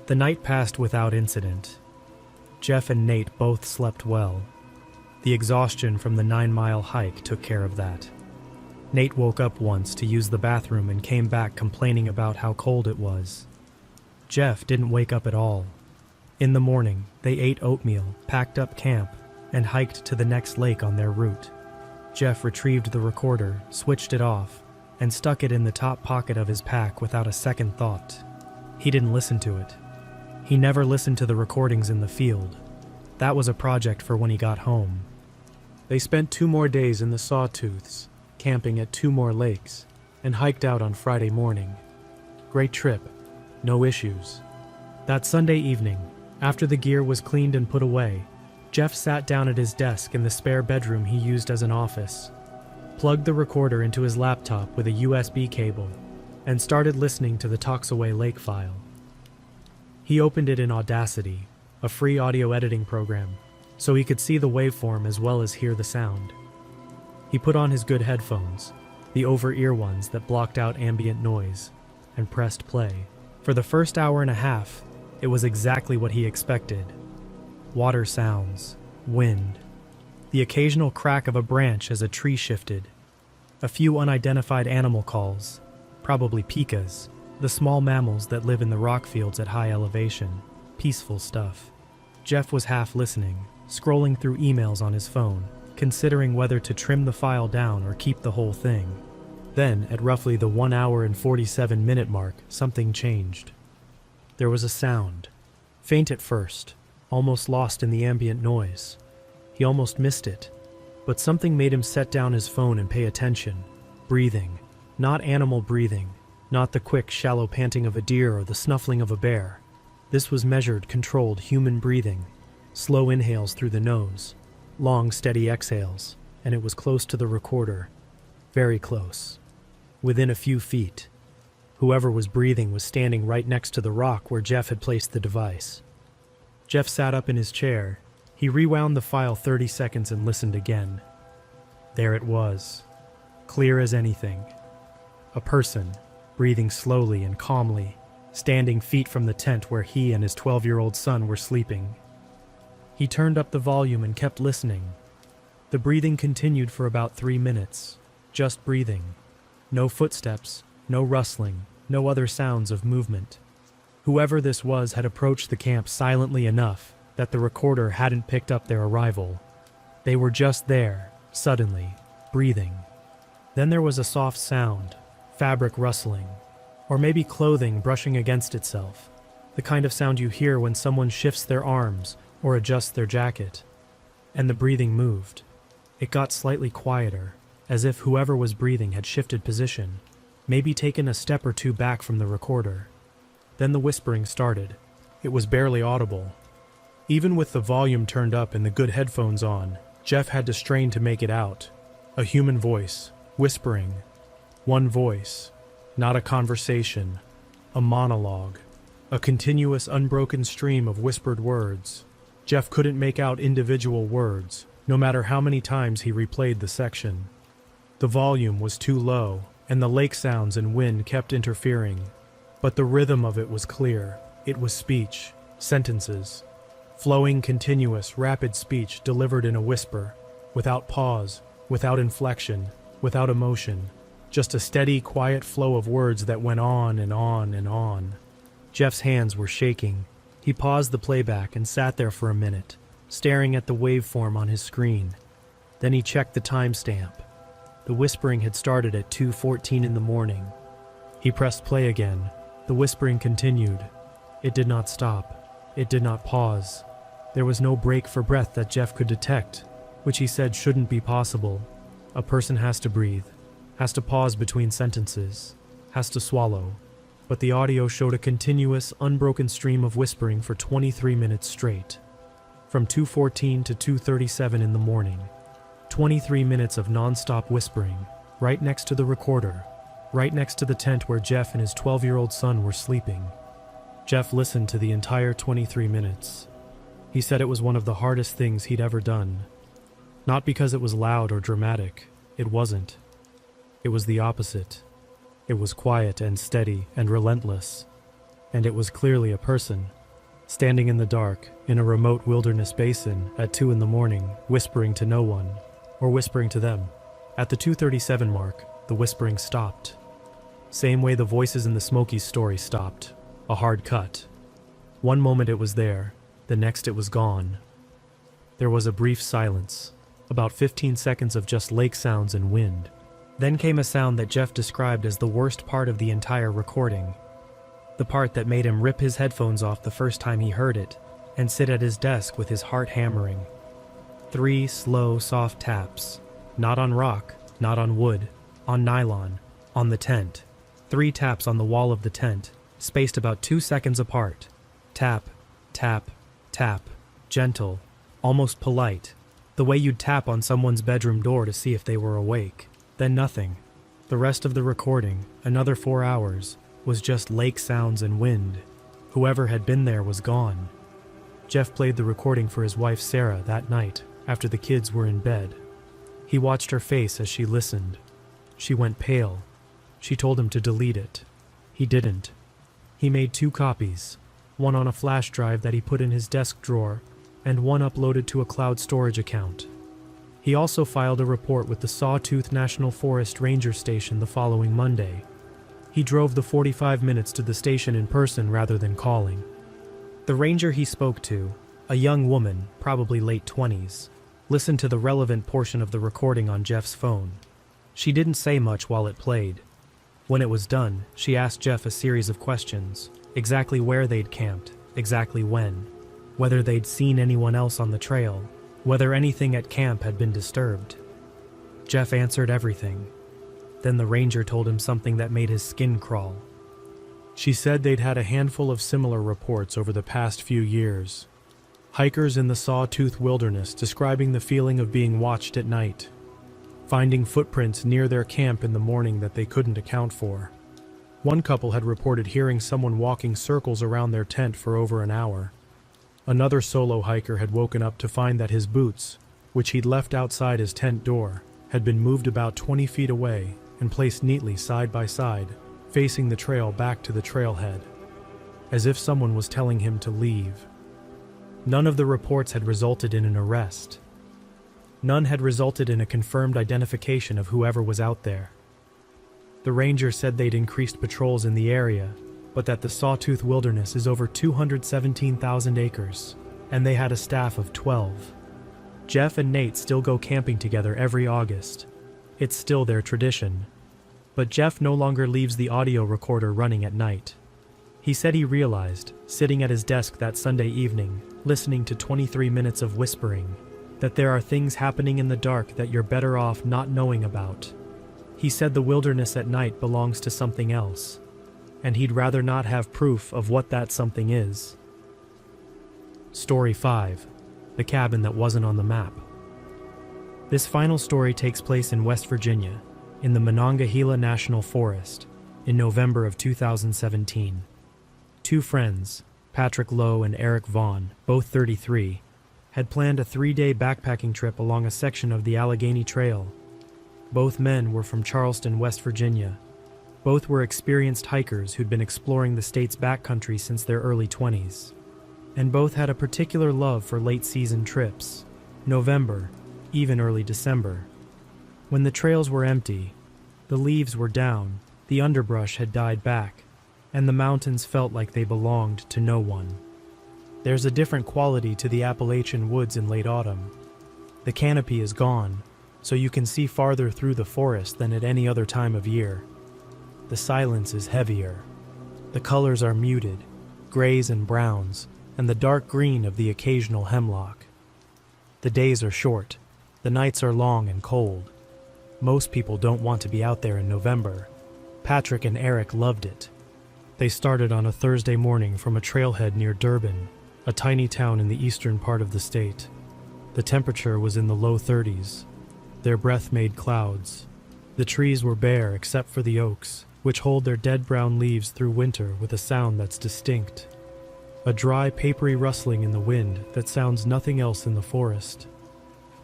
The night passed without incident. Jeff and Nate both slept well. The exhaustion from the 9-mile hike took care of that. Nate woke up once to use the bathroom and came back complaining about how cold it was. Jeff didn't wake up at all. In the morning, they ate oatmeal, packed up camp, and hiked to the next lake on their route. Jeff retrieved the recorder, switched it off, and stuck it in the top pocket of his pack without a second thought. He didn't listen to it. He never listened to the recordings in the field. That was a project for when he got home. They spent 2 more days in the Sawtooths, camping at 2 more lakes, and hiked out on Friday morning. Great trip. No issues. That Sunday evening, after the gear was cleaned and put away, Jeff sat down at his desk in the spare bedroom he used as an office, plugged the recorder into his laptop with a USB cable, and started listening to the Toxaway Lake file. He opened it in Audacity, a free audio editing program, so he could see the waveform as well as hear the sound. He put on his good headphones, the over-ear ones that blocked out ambient noise, and pressed play. For the first hour and a half, it was exactly what he expected. Water sounds, wind, the occasional crack of a branch as a tree shifted, a few unidentified animal calls, probably pikas, the small mammals that live in the rock fields at high elevation. Peaceful stuff. Jeff was half listening, scrolling through emails on his phone, considering whether to trim the file down or keep the whole thing. Then, at roughly the 1 hour and 47-minute mark, something changed. There was a sound, faint at first, almost lost in the ambient noise. He almost missed it, but something made him set down his phone and pay attention. Breathing. Not animal breathing, not the quick, shallow panting of a deer or the snuffling of a bear. This was measured, controlled human breathing. Slow inhales through the nose, long, steady exhales, and it was close to the recorder. Very close. Within a few feet. Whoever was breathing was standing right next to the rock where Jeff had placed the device. Jeff sat up in his chair. He rewound the file 30 seconds and listened again. There it was, clear as anything. A person, breathing slowly and calmly, standing feet from the tent where he and his 12-year-old son were sleeping. He turned up the volume and kept listening. The breathing continued for about 3 minutes, just breathing. No footsteps, no rustling, no other sounds of movement. Whoever this was had approached the camp silently enough that the recorder hadn't picked up their arrival. They were just there, suddenly, breathing. Then there was a soft sound, fabric rustling, or maybe clothing brushing against itself, the kind of sound you hear when someone shifts their arms or adjusts their jacket. and the breathing moved. It got slightly quieter, as if whoever was breathing had shifted position, maybe taken a step or two back from the recorder. Then the whispering started. It was barely audible. Even with the volume turned up and the good headphones on, Jeff had to strain to make it out. A human voice, whispering. One voice, not a conversation, a monologue, a continuous unbroken stream of whispered words. Jeff couldn't make out individual words, no matter how many times he replayed the section. The volume was too low, and the lake sounds and wind kept interfering. But the rhythm of it was clear. It was speech, sentences. Flowing, continuous, rapid speech delivered in a whisper, without pause, without inflection, without emotion. Just a steady, quiet flow of words that went on and on and on. Jeff's hands were shaking. He paused the playback and sat there for a minute, staring at the waveform on his screen. Then he checked the timestamp. The whispering had started at 2:14 in the morning. He pressed play again. The whispering continued. It did not stop. It did not pause. There was no break for breath that Jeff could detect, which he said shouldn't be possible. A person has to breathe, has to pause between sentences, has to swallow. But the audio showed a continuous, unbroken stream of whispering for 23 minutes straight. From 2:14 to 2:37 in the morning. 23 minutes of non-stop whispering, right next to the recorder, right next to the tent where Jeff and his 12-year-old son were sleeping. Jeff listened to the entire 23 minutes. He said it was one of the hardest things he'd ever done. Not because it was loud or dramatic. It wasn't. It was the opposite. It was quiet and steady and relentless. And it was clearly a person, standing in the dark, in a remote wilderness basin at 2 in the morning, whispering to no one, or whispering to them. At the 2:37 mark, the whispering stopped. Same way the voices in the Smokies story stopped. A hard cut. One moment it was there, the next it was gone. There was a brief silence, about 15 seconds of just lake sounds and wind. Then came a sound that Jeff described as the worst part of the entire recording. The part that made him rip his headphones off the first time he heard it, and sit at his desk with his heart hammering. 3 slow, soft taps. Not on rock, not on wood, on nylon, on the tent. 3 taps on the wall of the tent, spaced about 2 seconds apart. Tap, tap, tap. Gentle, almost polite. The way you'd tap on someone's bedroom door to see if they were awake. Then nothing. The rest of the recording, another 4 hours, was just lake sounds and wind. Whoever had been there was gone. Jeff played the recording for his wife Sarah that night, after the kids were in bed. He watched her face as she listened. She went pale. She told him to delete it. He didn't. He made 2 copies, one on a flash drive that he put in his desk drawer, and one uploaded to a cloud storage account. He also filed a report with the Sawtooth National Forest Ranger Station the following Monday. He drove the 45 minutes to the station in person rather than calling. The ranger he spoke to, a young woman, probably late 20s, listened to the relevant portion of the recording on Jeff's phone. She didn't say much while it played. When it was done, she asked Jeff a series of questions, exactly where they'd camped, exactly when, whether they'd seen anyone else on the trail, whether anything at camp had been disturbed. Jeff answered everything. Then the ranger told him something that made his skin crawl. She said they'd had a handful of similar reports over the past few years. Hikers in the Sawtooth Wilderness describing the feeling of being watched at night, finding footprints near their camp in the morning that they couldn't account for. One couple had reported hearing someone walking circles around their tent for over an hour. Another solo hiker had woken up to find that his boots, which he'd left outside his tent door, had been moved about 20 feet away and placed neatly side by side, facing the trail back to the trailhead, as if someone was telling him to leave. None of the reports had resulted in an arrest. None had resulted in a confirmed identification of whoever was out there. The ranger said they'd increased patrols in the area, but that the Sawtooth Wilderness is over 217,000 acres, and they had a staff of 12. Jeff and Nate still go camping together every August. It's still their tradition. But Jeff no longer leaves the audio recorder running at night. He said he realized, sitting at his desk that Sunday evening, listening to 23 minutes of whispering, that there are things happening in the dark that you're better off not knowing about. He said the wilderness at night belongs to something else, and he'd rather not have proof of what that something is. Story 5. The Cabin That Wasn't on the Map. This final story takes place in West Virginia, in the Monongahela National Forest, in November of 2017. Two friends, Patrick Lowe and Eric Vaughn, both 33, had planned a 3-day backpacking trip along a section of the Allegheny Trail. Both men were from Charleston, West Virginia. Both were experienced hikers who'd been exploring the state's backcountry since their early 20s. And both had a particular love for late-season trips, November, even early December. When the trails were empty, the leaves were down, the underbrush had died back, and the mountains felt like they belonged to no one. There's a different quality to the Appalachian woods in late autumn. The canopy is gone, so you can see farther through the forest than at any other time of year. The silence is heavier. The colors are muted, grays and browns, and the dark green of the occasional hemlock. The days are short. The nights are long and cold. Most people don't want to be out there in November. Patrick and Eric loved it. They started on a Thursday morning from a trailhead near Durban, a tiny town in the eastern part of the state. The temperature was in the low 30s. Their breath made clouds. The trees were bare except for the oaks, which hold their dead brown leaves through winter with a sound that's distinct. A dry, papery rustling in the wind that sounds nothing else in the forest.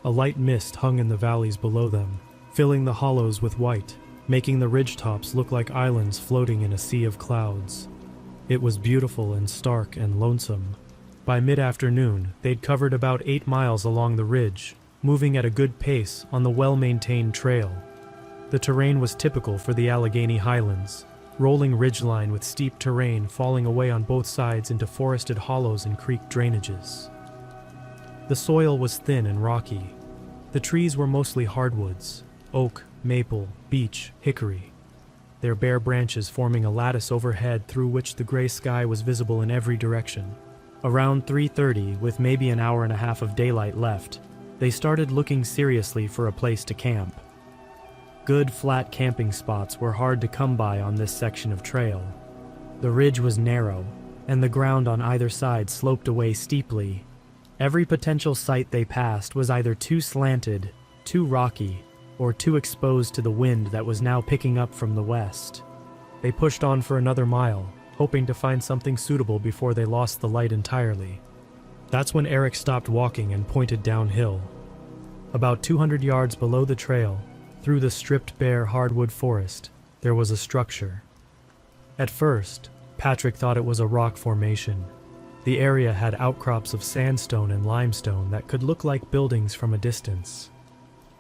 A light mist hung in the valleys below them, filling the hollows with white, making the ridgetops look like islands floating in a sea of clouds. It was beautiful and stark and lonesome. By mid-afternoon, they'd covered about 8 miles along the ridge, moving at a good pace on the well-maintained trail. The terrain was typical for the Allegheny Highlands, rolling ridgeline with steep terrain falling away on both sides into forested hollows and creek drainages. The soil was thin and rocky. The trees were mostly hardwoods, oak, maple, beech, hickory, their bare branches forming a lattice overhead through which the gray sky was visible in every direction. Around 3:30, with maybe an hour and a half of daylight left, they started looking seriously for a place to camp. Good flat camping spots were hard to come by on this section of trail. The ridge was narrow, and the ground on either side sloped away steeply. Every potential site they passed was either too slanted, too rocky, or too exposed to the wind that was now picking up from the west. They pushed on for another mile, hoping to find something suitable before they lost the light entirely. That's when Eric stopped walking and pointed downhill. About 200 yards below the trail, through the stripped bare hardwood forest, there was a structure. At first, Patrick thought it was a rock formation. The area had outcrops of sandstone and limestone that could look like buildings from a distance.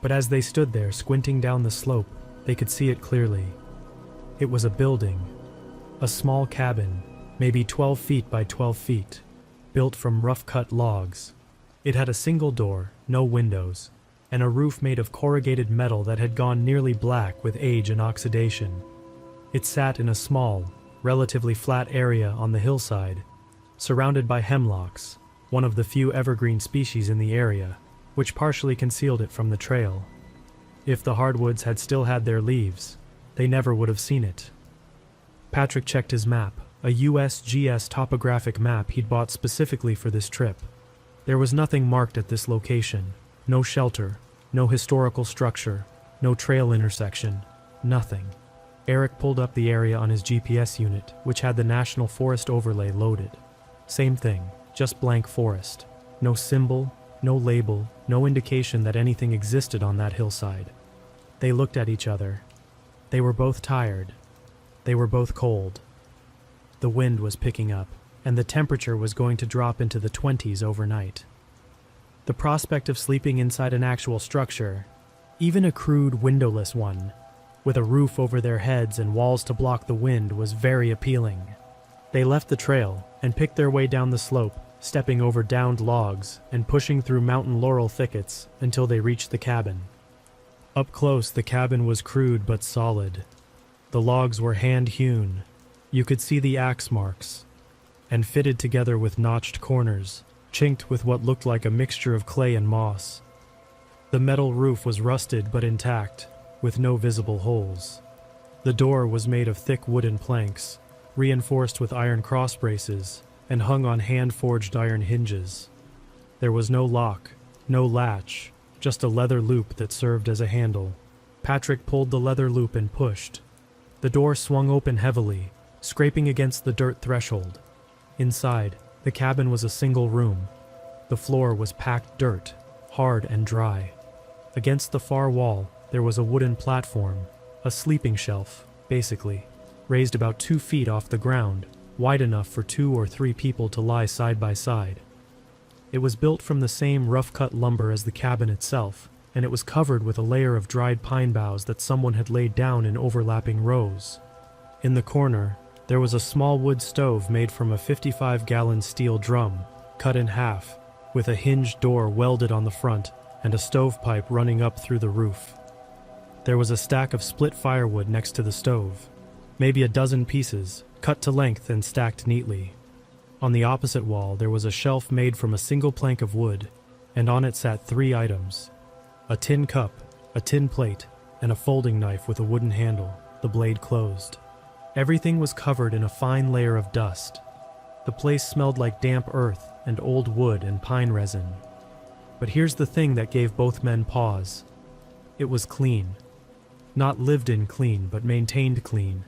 But as they stood there squinting down the slope, they could see it clearly. It was a building. A small cabin, maybe 12 feet by 12 feet, built from rough-cut logs. It had a single door, no windows, and a roof made of corrugated metal that had gone nearly black with age and oxidation. It sat in a small, relatively flat area on the hillside, surrounded by hemlocks, one of the few evergreen species in the area, which partially concealed it from the trail. If the hardwoods had still had their leaves, they never would have seen it. Patrick checked his map, a USGS topographic map he'd bought specifically for this trip. There was nothing marked at this location. No shelter, no historical structure, no trail intersection, nothing. Eric pulled up the area on his GPS unit, which had the National Forest overlay loaded. Same thing, just blank forest. No symbol, no label, no indication that anything existed on that hillside. They looked at each other. They were both tired. They were both cold. The wind was picking up, and the temperature was going to drop into the 20s overnight. The prospect of sleeping inside an actual structure, even a crude windowless one, with a roof over their heads and walls to block the wind, was very appealing. They left the trail and picked their way down the slope, stepping over downed logs and pushing through mountain laurel thickets until they reached the cabin. Up close, the cabin was crude but solid. The logs were hand-hewn. You could see the axe marks, and fitted together with notched corners, chinked with what looked like a mixture of clay and moss. The metal roof was rusted but intact, with no visible holes. The door was made of thick wooden planks, reinforced with iron cross braces, and hung on hand-forged iron hinges. There was no lock, no latch, just a leather loop that served as a handle. Patrick pulled the leather loop and pushed. The door swung open heavily, scraping against the dirt threshold. Inside, the cabin was a single room. The floor was packed dirt, hard and dry. Against the far wall, there was a wooden platform, a sleeping shelf, basically, raised about 2 feet off the ground, wide enough for 2 or 3 people to lie side by side. It was built from the same rough-cut lumber as the cabin itself, and it was covered with a layer of dried pine boughs that someone had laid down in overlapping rows. In the corner, there was a small wood stove made from a 55-gallon steel drum, cut in half, with a hinged door welded on the front and a stovepipe running up through the roof. There was a stack of split firewood next to the stove, maybe a dozen pieces, cut to length and stacked neatly. On the opposite wall, there was a shelf made from a single plank of wood, and on it sat 3 items: a tin cup, a tin plate, and a folding knife with a wooden handle, the blade closed. Everything was covered in a fine layer of dust. The place smelled like damp earth and old wood and pine resin. But here's the thing that gave both men pause. It was clean. Not lived in clean, but maintained clean.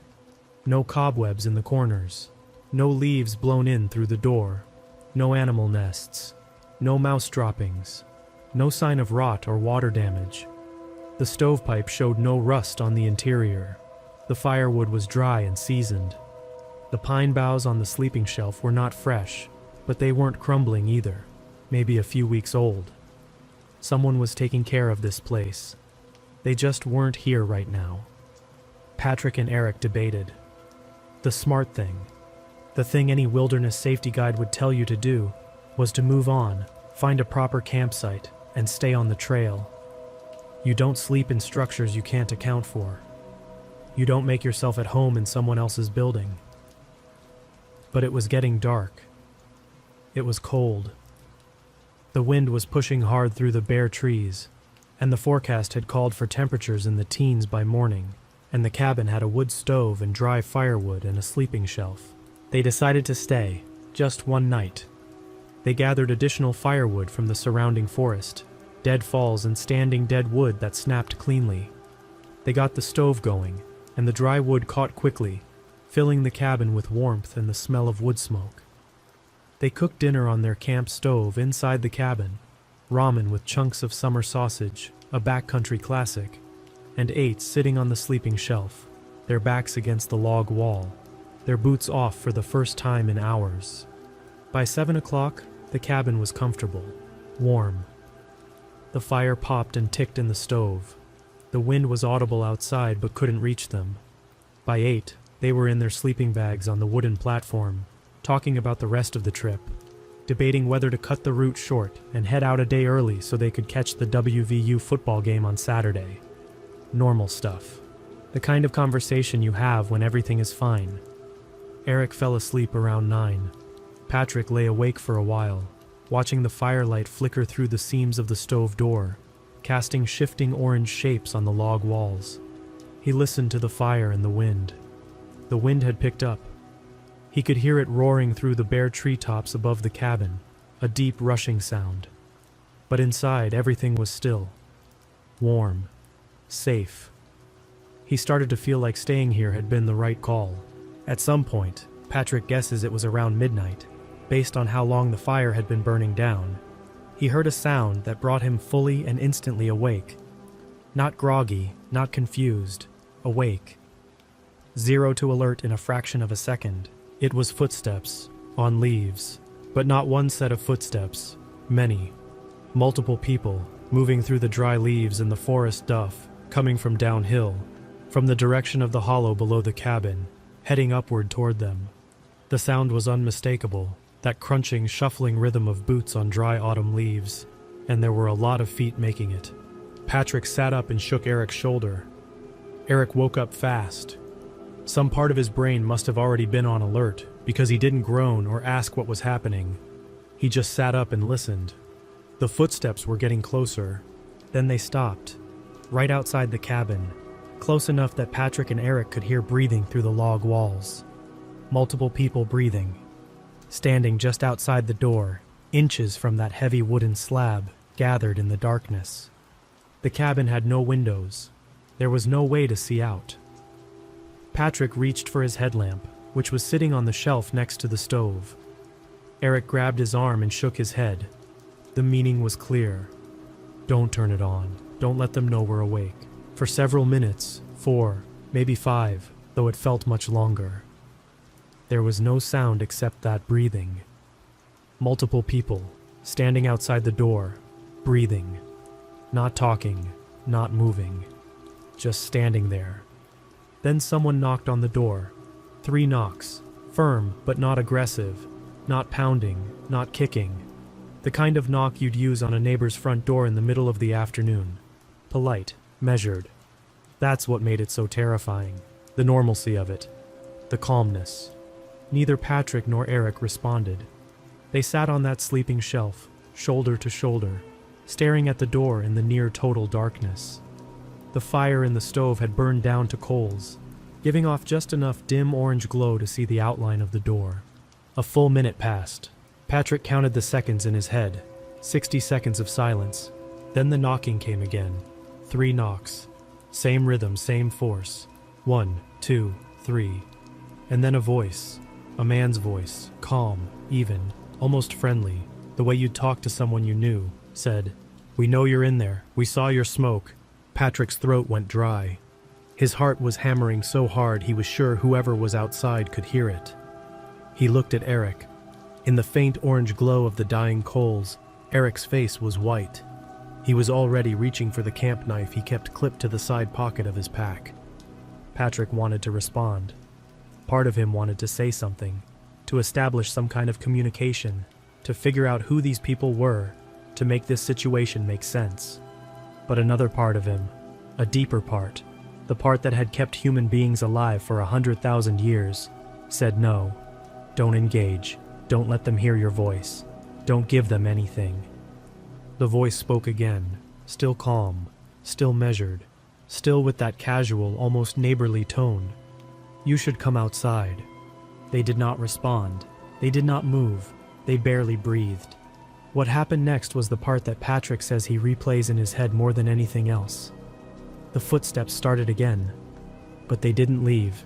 No cobwebs in the corners. No leaves blown in through the door. No animal nests. No mouse droppings. No sign of rot or water damage. The stovepipe showed no rust on the interior. The firewood was dry and seasoned. The pine boughs on the sleeping shelf were not fresh, but they weren't crumbling either, maybe a few weeks old. Someone was taking care of this place. They just weren't here right now. Patrick and Eric debated. The smart thing, the thing any wilderness safety guide would tell you to do, was to move on, find a proper campsite, and stay on the trail. You don't sleep in structures you can't account for. You don't make yourself at home in someone else's building. But it was getting dark. It was cold. The wind was pushing hard through the bare trees, and the forecast had called for temperatures in the teens by morning, and the cabin had a wood stove and dry firewood and a sleeping shelf. They decided to stay, just one night. They gathered additional firewood from the surrounding forest, dead falls and standing dead wood that snapped cleanly. They got the stove going, and the dry wood caught quickly, filling the cabin with warmth and the smell of wood smoke. They cooked dinner on their camp stove inside the cabin, ramen with chunks of summer sausage, a backcountry classic, and ate sitting on the sleeping shelf, their backs against the log wall, their boots off for the first time in hours. By 7 o'clock, the cabin was comfortable, warm. The fire popped and ticked in the stove. The wind was audible outside but couldn't reach them. By 8, they were in their sleeping bags on the wooden platform, talking about the rest of the trip, debating whether to cut the route short and head out a day early so they could catch the WVU football game on Saturday. Normal stuff. The kind of conversation you have when everything is fine. Eric fell asleep around 9. Patrick lay awake for a while, watching the firelight flicker through the seams of the stove door, casting shifting orange shapes on the log walls. He listened to the fire and the wind. The wind had picked up. He could hear it roaring through the bare treetops above the cabin, a deep rushing sound. But inside, everything was still. Warm. Safe. He started to feel like staying here had been the right call. At some point, Patrick guesses it was around midnight, based on how long the fire had been burning down. He heard a sound that brought him fully and instantly awake. Not groggy, not confused, awake. 0 to alert in a fraction of a second. It was footsteps, on leaves, but not one set of footsteps, many. Multiple people, moving through the dry leaves in the forest duff, coming from downhill, from the direction of the hollow below the cabin, heading upward toward them. The sound was unmistakable, that crunching, shuffling rhythm of boots on dry autumn leaves, and there were a lot of feet making it. Patrick sat up and shook Eric's shoulder. Eric woke up fast. Some part of his brain must have already been on alert, because he didn't groan or ask what was happening. He just sat up and listened. The footsteps were getting closer. Then they stopped, right outside the cabin, close enough that Patrick and Eric could hear breathing through the log walls. Multiple people breathing, standing just outside the door, inches from that heavy wooden slab, gathered in the darkness. The cabin had no windows. There was no way to see out. Patrick reached for his headlamp, which was sitting on the shelf next to the stove. Eric grabbed his arm and shook his head. The meaning was clear. Don't turn it on. Don't let them know we're awake. For several minutes, 4, maybe 5, though it felt much longer. There was no sound except that breathing. Multiple people, standing outside the door, breathing. Not talking, not moving. Just standing there. Then someone knocked on the door. 3 knocks, firm but not aggressive, not pounding, not kicking. The kind of knock you'd use on a neighbor's front door in the middle of the afternoon. Polite, measured. That's what made it so terrifying. The normalcy of it. The calmness. Neither Patrick nor Eric responded. They sat on that sleeping shelf, shoulder to shoulder, staring at the door in the near total darkness. The fire in the stove had burned down to coals, giving off just enough dim orange glow to see the outline of the door. A full minute passed. Patrick counted the seconds in his head. 60 seconds of silence. Then the knocking came again. 3 knocks. Same rhythm, same force. 1, 2, 3. And then a voice. A man's voice. Calm, even, almost friendly. The way you'd talk to someone you knew. Said, "We know you're in there. We saw your smoke." Patrick's throat went dry. His heart was hammering so hard he was sure whoever was outside could hear it. He looked at Eric. In the faint orange glow of the dying coals, Eric's face was white. He was already reaching for the camp knife he kept clipped to the side pocket of his pack. Patrick wanted to respond. Part of him wanted to say something, to establish some kind of communication, to figure out who these people were, to make this situation make sense. But another part of him, a deeper part, the part that had kept human beings alive for 100,000 years, said no. Don't engage. Don't let them hear your voice. Don't give them anything. The voice spoke again, still calm, still measured, still with that casual, almost neighborly tone. You should come outside. They did not respond. They did not move. They barely breathed. What happened next was the part that Patrick says he replays in his head more than anything else. The footsteps started again, but they didn't leave.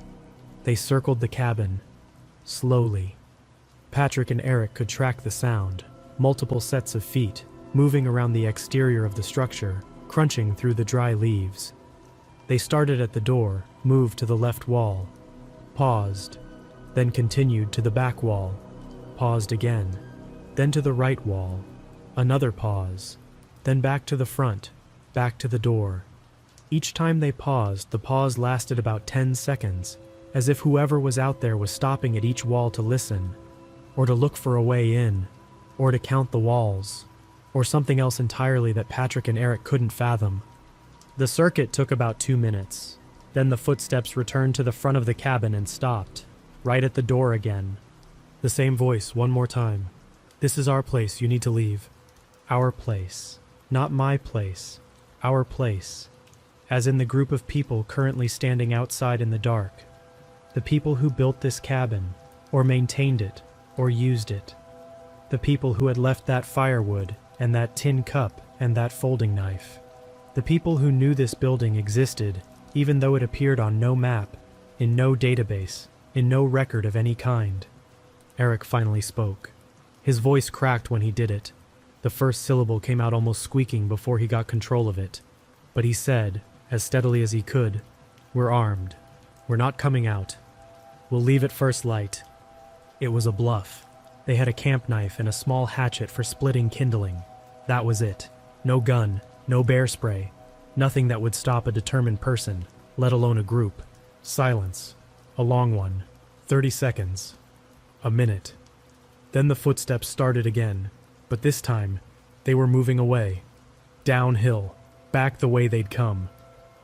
They circled the cabin, slowly. Patrick and Eric could track the sound, multiple sets of feet, moving around the exterior of the structure, crunching through the dry leaves. They started at the door, moved to the left wall, paused, then continued to the back wall, paused again, then to the right wall, another pause, then back to the front, back to the door. Each time they paused, the pause lasted about 10 seconds, as if whoever was out there was stopping at each wall to listen, or to look for a way in, or to count the walls, or something else entirely that Patrick and Eric couldn't fathom. The circuit took about 2 minutes. Then the footsteps returned to the front of the cabin and stopped, right at the door again. The same voice, one more time. "This is our place, you need to leave." Our place. Not my place. Our place. As in the group of people currently standing outside in the dark. The people who built this cabin, or maintained it, or used it. The people who had left that firewood, and that tin cup, and that folding knife. The people who knew this building existed, even though it appeared on no map, in no database, in no record of any kind. Eric finally spoke. His voice cracked when he did it. The first syllable came out almost squeaking before he got control of it. But he said, as steadily as he could, "We're armed. We're not coming out. We'll leave at first light." It was a bluff. They had a camp knife and a small hatchet for splitting kindling. That was it. No gun, no bear spray, nothing that would stop a determined person, let alone a group. Silence. A long one. 30 seconds. A minute. Then the footsteps started again, but this time, they were moving away. Downhill, back the way they'd come.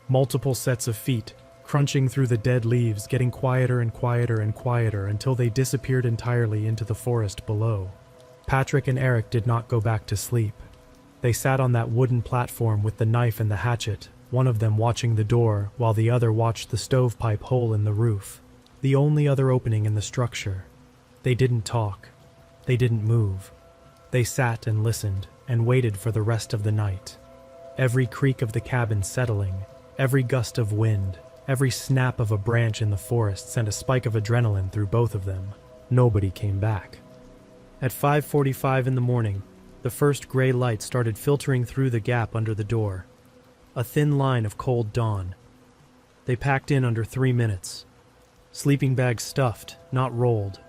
Multiple sets of feet, crunching through the dead leaves, getting quieter and quieter and quieter until they disappeared entirely into the forest below. Patrick and Eric did not go back to sleep. They sat on that wooden platform with the knife and the hatchet, one of them watching the door while the other watched the stovepipe hole in the roof, the only other opening in the structure. They didn't talk. They didn't move. They sat and listened and waited for the rest of the night. Every creak of the cabin settling, every gust of wind, every snap of a branch in the forest sent a spike of adrenaline through both of them. Nobody came back. At 5:45 in the morning, the first gray light started filtering through the gap under the door. A thin line of cold dawn. They packed in under 3 minutes. Sleeping bags stuffed, not rolled.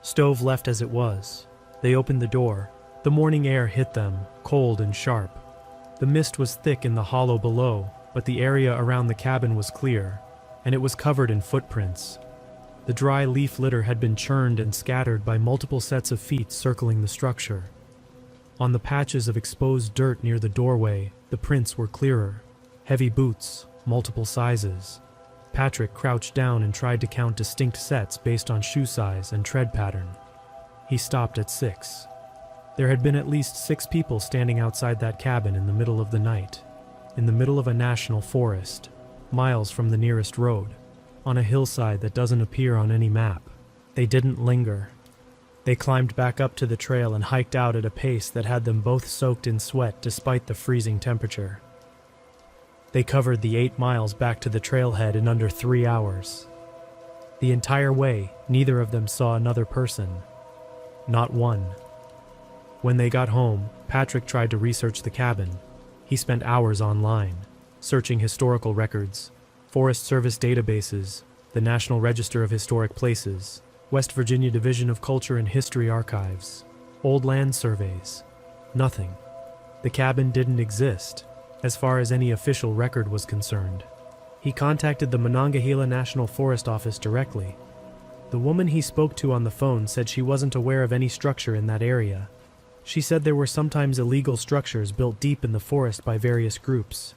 Stove left as it was. They opened the door. The morning air hit them, cold and sharp. The mist was thick in the hollow below, but the area around the cabin was clear, and it was covered in footprints. The dry leaf litter had been churned and scattered by multiple sets of feet circling the structure. On the patches of exposed dirt near the doorway, the prints were clearer. Heavy boots, multiple sizes. Patrick crouched down and tried to count distinct sets based on shoe size and tread pattern. He stopped at 6. There had been at least 6 people standing outside that cabin in the middle of the night, in the middle of a national forest, miles from the nearest road, on a hillside that doesn't appear on any map. They didn't linger. They climbed back up to the trail and hiked out at a pace that had them both soaked in sweat despite the freezing temperature. They covered the 8 miles back to the trailhead in under 3 hours. The entire way, neither of them saw another person. Not one. When they got home, Patrick tried to research the cabin. He spent hours online, searching historical records, Forest Service databases, the National Register of Historic Places, West Virginia Division of Culture and History archives, old land surveys. Nothing. The cabin didn't exist, as far as any official record was concerned. He contacted the Monongahela National Forest Office directly. The woman he spoke to on the phone said she wasn't aware of any structure in that area. She said there were sometimes illegal structures built deep in the forest by various groups.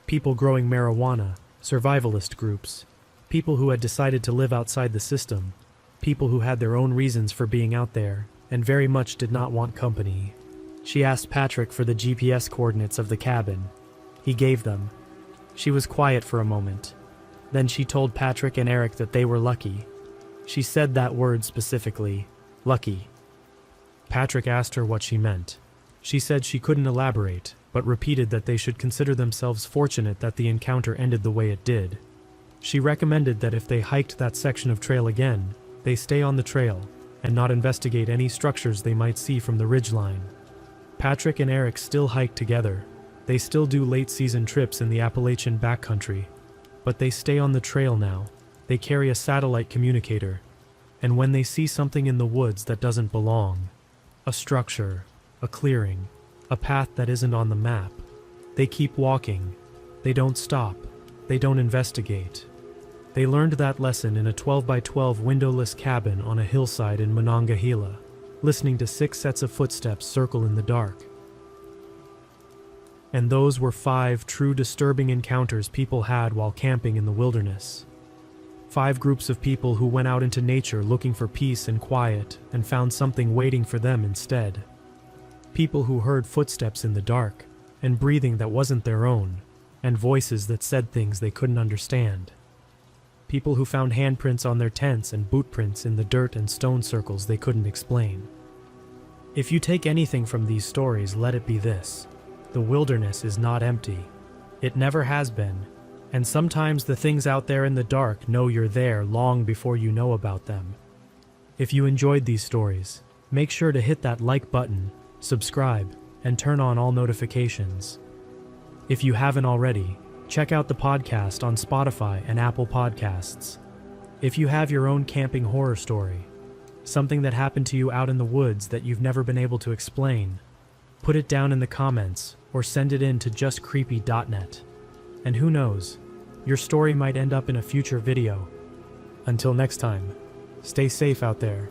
People growing marijuana, survivalist groups, people who had decided to live outside the system, people who had their own reasons for being out there and very much did not want company. She asked Patrick for the GPS coordinates of the cabin. He gave them. She was quiet for a moment. Then she told Patrick and Eric that they were lucky. She said that word specifically, lucky. Patrick asked her what she meant. She said she couldn't elaborate, but repeated that they should consider themselves fortunate that the encounter ended the way it did. She recommended that if they hiked that section of trail again, they stay on the trail and not investigate any structures they might see from the ridgeline. Patrick and Eric still hike together. They still do late-season trips in the Appalachian backcountry, but they stay on the trail now. They carry a satellite communicator, and when they see something in the woods that doesn't belong, a structure, a clearing, a path that isn't on the map, they keep walking. They don't stop. They don't investigate. They learned that lesson in a 12-by-12 windowless cabin on a hillside in Monongahela, listening to 6 sets of footsteps circle in the dark. And those were 5 true disturbing encounters people had while camping in the wilderness. 5 groups of people who went out into nature looking for peace and quiet and found something waiting for them instead. People who heard footsteps in the dark and breathing that wasn't their own and voices that said things they couldn't understand. People who found handprints on their tents and boot prints in the dirt and stone circles they couldn't explain. If you take anything from these stories, let it be this. The wilderness is not empty. It never has been. And sometimes the things out there in the dark know you're there long before you know about them. If you enjoyed these stories, make sure to hit that like button, subscribe, and turn on all notifications. If you haven't already, check out the podcast on Spotify and Apple Podcasts. If you have your own camping horror story, something that happened to you out in the woods that you've never been able to explain, put it down in the comments or send it in to justcreepy.net. And who knows, your story might end up in a future video. Until next time, stay safe out there.